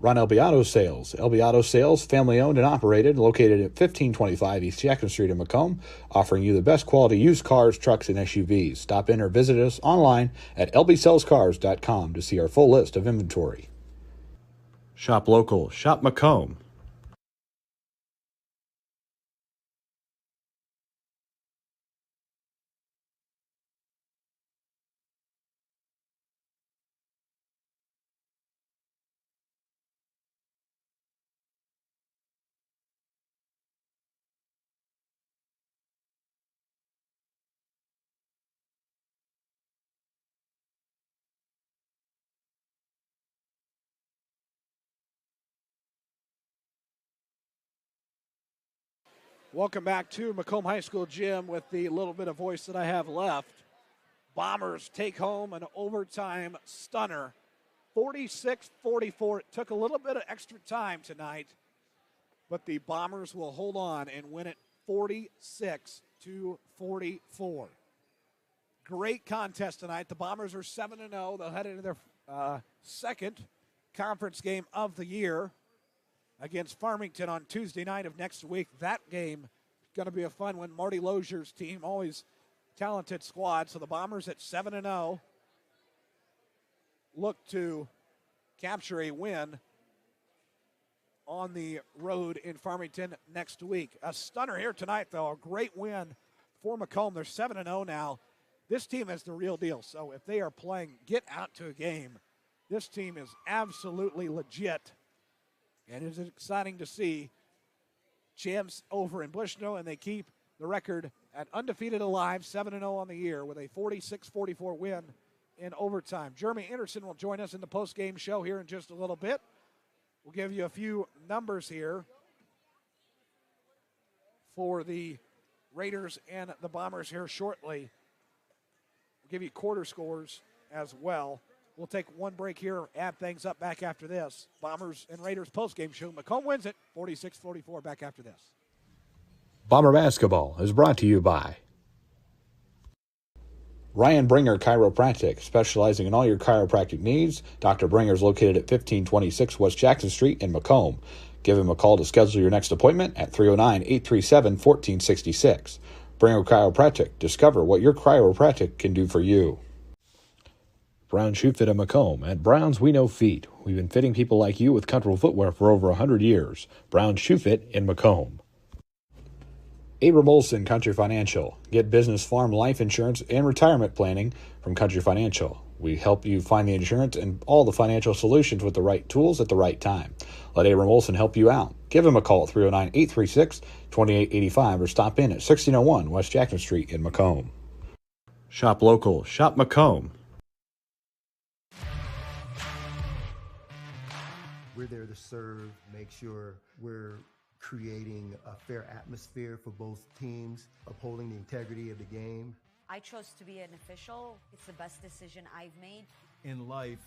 Speaker 7: Ron Elbiato Sales. Elbiato Sales, family-owned and operated, located at 1525 East Jackson Street in Macomb, offering you the best quality used cars, trucks, and SUVs. Stop in or visit us online at lbsellscars.com to see our full list of inventory. Shop local. Shop Macomb.
Speaker 1: Welcome back to Macomb High School Gym with the little bit of voice that I have left. Bombers take home an overtime stunner, 46-44. It took a little bit of extra time tonight, but the Bombers will hold on and win it 46-44. Great contest tonight. The Bombers are 7-0. They'll head into their second conference game of the year against Farmington on Tuesday night of next week. That game is going to be a fun one. Marty Lozier's team, always talented squad. So the Bombers at 7-0 look to capture a win on the road in Farmington next week. A stunner here tonight, though. A great win for Macomb. They're 7-0 now. This team is the real deal. So if they are playing get out to a game, this team is absolutely legit. And it's exciting to see champs over in Bushnell, and they keep the record at undefeated alive, 7-0 on the year with a 46-44 win in overtime. Jeremy Anderson will join us in the post-game show here in just a little bit. We'll give you a few numbers here for the Raiders and the Bombers here shortly. We'll give you quarter scores as well. We'll take one break here, add things up back after this. Bombers and Raiders postgame show. Macomb wins it, 46-44, back after this.
Speaker 7: Bomber Basketball is brought to you by Ryan Bringer Chiropractic, specializing in all your chiropractic needs. Dr. Bringer is located at 1526 West Jackson Street in Macomb. Give him a call to schedule your next appointment at 309-837-1466. Bringer Chiropractic. Discover what your chiropractic can do for you. Brown Shoe Fit in Macomb. At Brown's, we know feet. We've been fitting people like you with comfortable footwear for over 100 years. Brown Shoe Fit in Macomb. Abram Olson Country Financial. Get business, farm, life insurance, and retirement planning from Country Financial. We help you find the insurance and all the financial solutions with the right tools at the right time. Let Abram Olson help you out. Give him a call at 309-836-2885 or stop in at 1601 West Jackson Street in Macomb. Shop local. Shop Macomb.
Speaker 2: We're there to serve, make sure we're creating a fair atmosphere for both teams, upholding the integrity of the game.
Speaker 3: I chose to be an official. It's the best decision I've made.
Speaker 4: In life,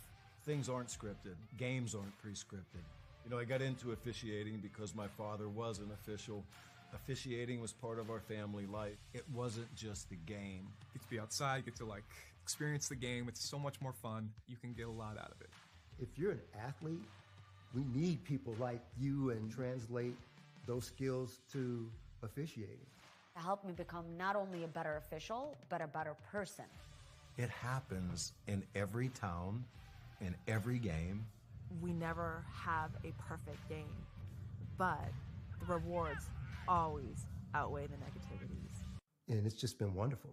Speaker 4: things aren't scripted. Games aren't pre-scripted. You know, I got into officiating because my father was an official. Officiating was part of our family life. It wasn't just the game.
Speaker 5: Get to be outside, get to experience the game. It's so much more fun. You can get a lot out of it.
Speaker 2: If you're an athlete, we need people like you and translate those skills to officiating.
Speaker 3: To help me become not only a better official, but a better person.
Speaker 8: It happens in every town, in every game.
Speaker 6: We never have a perfect game, but the rewards always outweigh the negativities.
Speaker 2: And it's just been wonderful.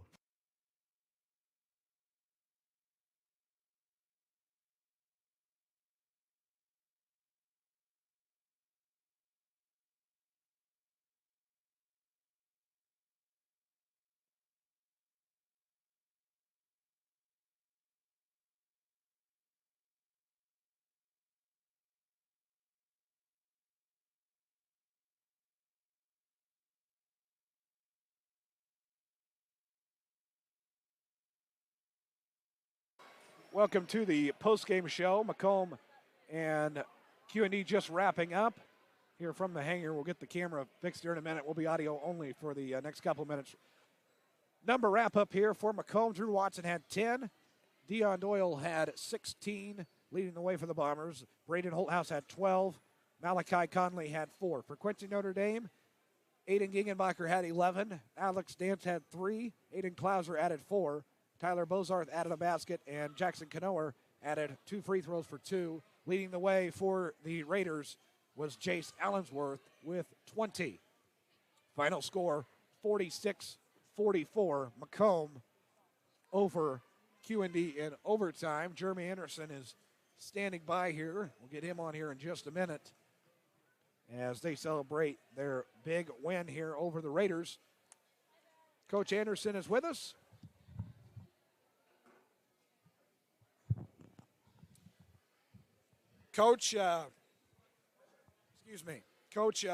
Speaker 1: Welcome to the post-game show. Macomb and QND just wrapping up here from the hangar. We'll get the camera fixed here in a minute. We'll be audio only for the next couple of minutes. Number wrap up here for Macomb. Drew Watson had 10. Dion Doyle had 16, leading the way for the Bombers. Braden Holthouse had 12. Malachi Conley had 4. For Quincy Notre Dame, Aiden Gingenbacher had 11. Alex Dance had 3. Aiden Klauser added 4. Tyler Bozarth added a basket, and Jackson Canoer added 2 free throws for 2. Leading the way for the Raiders was Jace Allensworth with 20. Final score, 46-44. Macomb over QND in overtime. Jeremy Anderson is standing by here. We'll get him on here in just a minute as they celebrate their big win here over the Raiders. Coach Anderson is with us. Coach, Coach,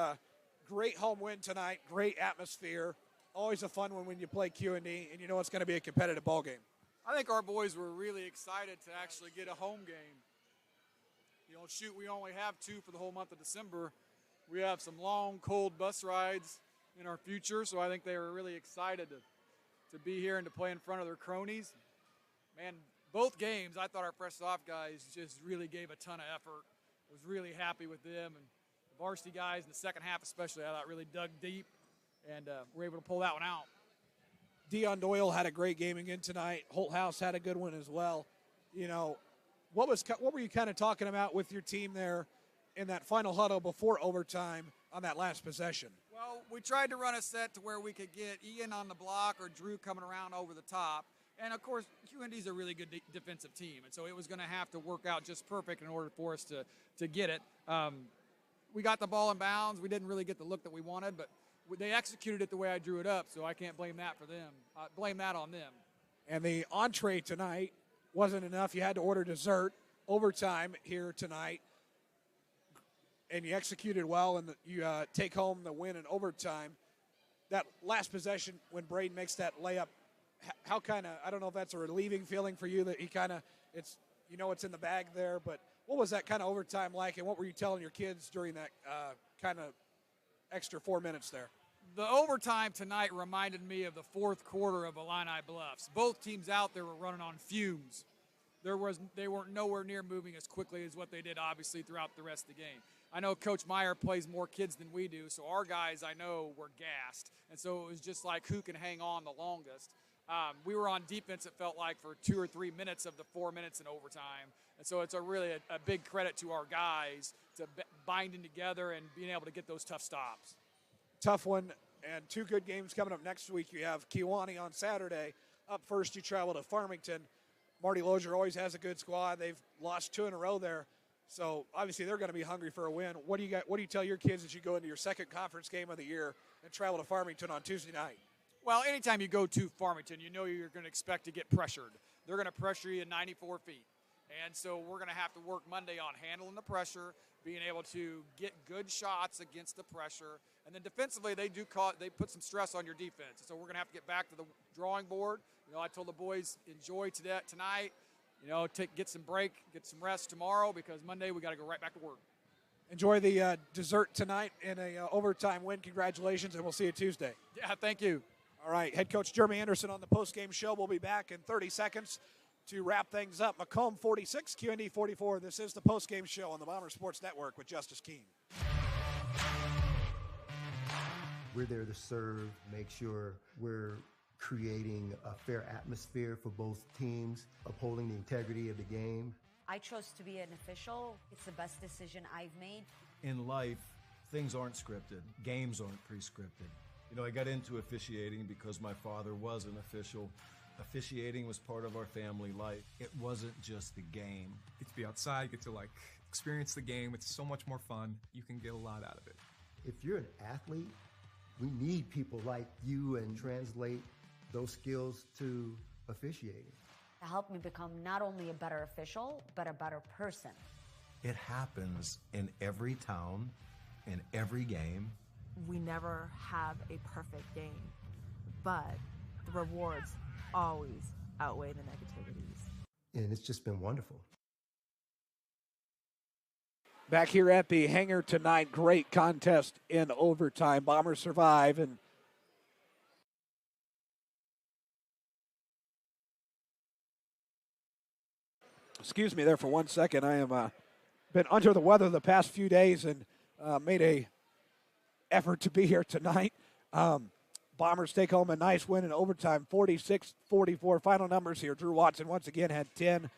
Speaker 1: great home win tonight, great atmosphere. Always a fun one when you play QND, and you know it's going to be a competitive ball game.
Speaker 11: I think our boys were really excited to actually get a home game. You know, shoot, we only have 2 for the whole month of December. We have some long, cold bus rides in our future, so I think they were really excited to be here and to play in front of their cronies. Man, both games, I thought our press off guys just really gave a ton of effort. I was really happy with them. And the varsity guys in the second half especially, I thought really dug deep and were able to pull that one out.
Speaker 1: Dion Doyle had a great game again tonight. Holthouse had a good one as well. You know, what were you kind of talking about with your team there in that final huddle before overtime on that last possession?
Speaker 11: Well, we tried to run a set to where we could get Ian on the block or Drew coming around over the top. And, of course, QND's a really good defensive team, and so it was going to have to work out just perfect in order for us to get it. We got the ball in bounds. We didn't really get the look that we wanted, but they executed it the way I drew it up, so I can't blame that for them. I blame that on them.
Speaker 1: And the entree tonight wasn't enough. You had to order dessert overtime here tonight, and you executed well, and you take home the win in overtime. That last possession when Braden makes that layup, how kind of, I don't know if that's a relieving feeling for you that he kind of, it's in the bag there, but what was that kind of overtime like, and what were you telling your kids during that kind of extra 4 minutes there?
Speaker 11: The overtime tonight reminded me of the fourth quarter of Illini Bluffs. Both teams out there were running on fumes. They weren't nowhere near moving as quickly as what they did, obviously, throughout the rest of the game. I know Coach Meyer plays more kids than we do, so our guys, I know, were gassed. And so it was just like who can hang on the longest. We were on defense, it felt like, for 2 or 3 minutes of the 4 minutes in overtime. And so it's really a big credit to our guys to binding together and being able to get those tough stops.
Speaker 1: Tough one, and 2 good games coming up next week. You have Kewanee on Saturday. Up first, you travel to Farmington. Marty Lozier always has a good squad. They've lost 2 in a row there. So obviously they're going to be hungry for a win. What do you tell your kids as you go into your second conference game of the year and travel to Farmington on Tuesday night?
Speaker 11: Well, anytime you go to Farmington, you know you're going to expect to get pressured. They're going to pressure you 94 feet. And so we're going to have to work Monday on handling the pressure, being able to get good shots against the pressure. And then defensively, they put some stress on your defense. So we're going to have to get back to the drawing board. You know, I told the boys, enjoy tonight. You know, get some break, get some rest tomorrow, because Monday we got to go right back to work.
Speaker 1: Enjoy the dessert tonight in a overtime win. Congratulations, and we'll see you Tuesday.
Speaker 11: Yeah, thank you.
Speaker 1: All right, head coach Jeremy Anderson on the postgame show. We'll be back in 30 seconds to wrap things up. Macomb 46, QND 44. This is the postgame show on the Bomber Sports Network with Justice Keene.
Speaker 2: We're there to serve, make sure we're creating a fair atmosphere for both teams, upholding the integrity of the game.
Speaker 3: I chose to be an official. It's the best decision I've made.
Speaker 4: In life, things aren't scripted. Games aren't pre-scripted. You know, I got into officiating because my father was an official. Officiating was part of our family life. It wasn't just a game.
Speaker 5: Get to be outside, get to experience the game. It's so much more fun. You can get a lot out of it.
Speaker 2: If you're an athlete, we need people like you and translate those skills to officiating.
Speaker 3: To help me become not only a better official, but a better person.
Speaker 8: It happens in every town, in every game.
Speaker 6: We never have a perfect game, but the rewards always outweigh the negativities.
Speaker 2: And it's just been wonderful.
Speaker 1: Back here at the hangar tonight, great contest in overtime. Bombers survive, and excuse me there for 1 second. I am been under the weather the past few days and made a effort to be here tonight. Bombers take home a nice win in overtime, 46-44. Final numbers here. Drew Watson once again had 10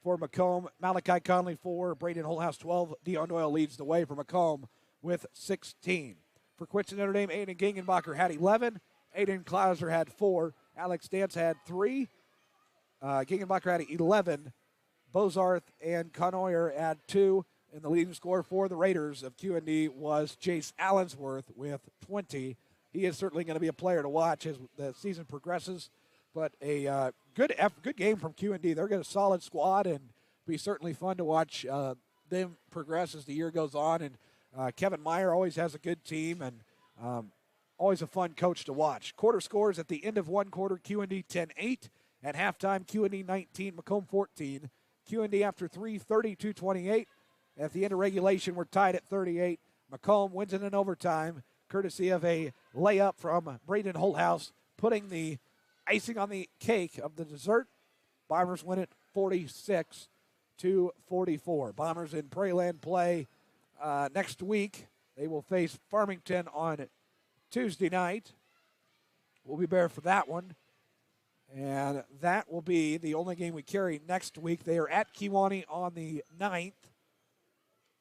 Speaker 1: for Macomb. Malachi Conley 4, Braden Holthouse 12. Dion Doyle leads the way for Macomb with 16. For Quincy Notre Dame, Aiden Gingenbacher had 11. Aiden Klauser had 4. Alex Dance had 3. Gingenbacher had 11. Bozarth and Conoyer had 2. And the leading scorer for the Raiders of QND was Chase Allensworth with 20. He is certainly going to be a player to watch as the season progresses. But a good game from QND. They're got a solid squad, and be certainly fun to watch them progress as the year goes on. And Kevin Meyer always has a good team, and always a fun coach to watch. Quarter scores at the end of one quarter, QND 10-8. At halftime, QND 19, Macomb 14. QND after 3, 32-28. At the end of regulation, we're tied at 38. Macomb wins it in overtime, courtesy of a layup from Braden Holthouse, putting the icing on the cake of the dessert. Bombers win it 46-44. Bombers in Prairie play next week. They will face Farmington on Tuesday night. We'll be there for that one. And that will be the only game we carry next week. They are at Kewanee on the 9th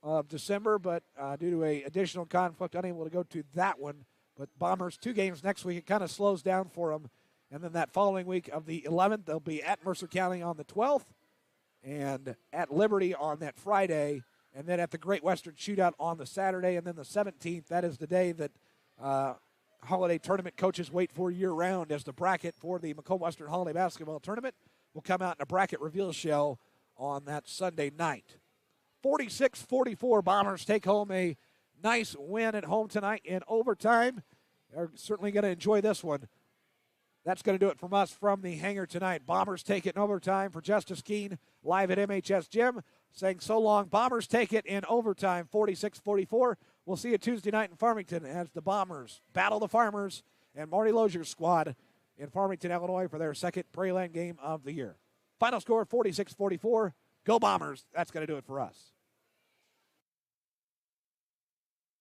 Speaker 1: of December, but due to an additional conflict, unable to go to that one. But Bombers, 2 games next week. It kind of slows down for them. And then that following week of the 11th, they'll be at Mercer County on the 12th and at Liberty on that Friday, and then at the Great Western Shootout on the Saturday, and then the 17th. That is the day that holiday tournament coaches wait for year-round, as the bracket for the Macomb Western Holiday Basketball Tournament will come out in a bracket reveal show on that Sunday night. 46-44, Bombers take home a nice win at home tonight in overtime. They're certainly going to enjoy this one. That's going to do it from us from the hangar tonight. Bombers take it in overtime. For Justice Keene, live at MHS Gym, saying so long. Bombers take it in overtime, 46-44. We'll see you Tuesday night in Farmington as the Bombers battle the Farmers and Marty Lozier's squad in Farmington, Illinois for their second Prairie game of the year. Final score, 46-44. Go Bombers. That's going to do it for us.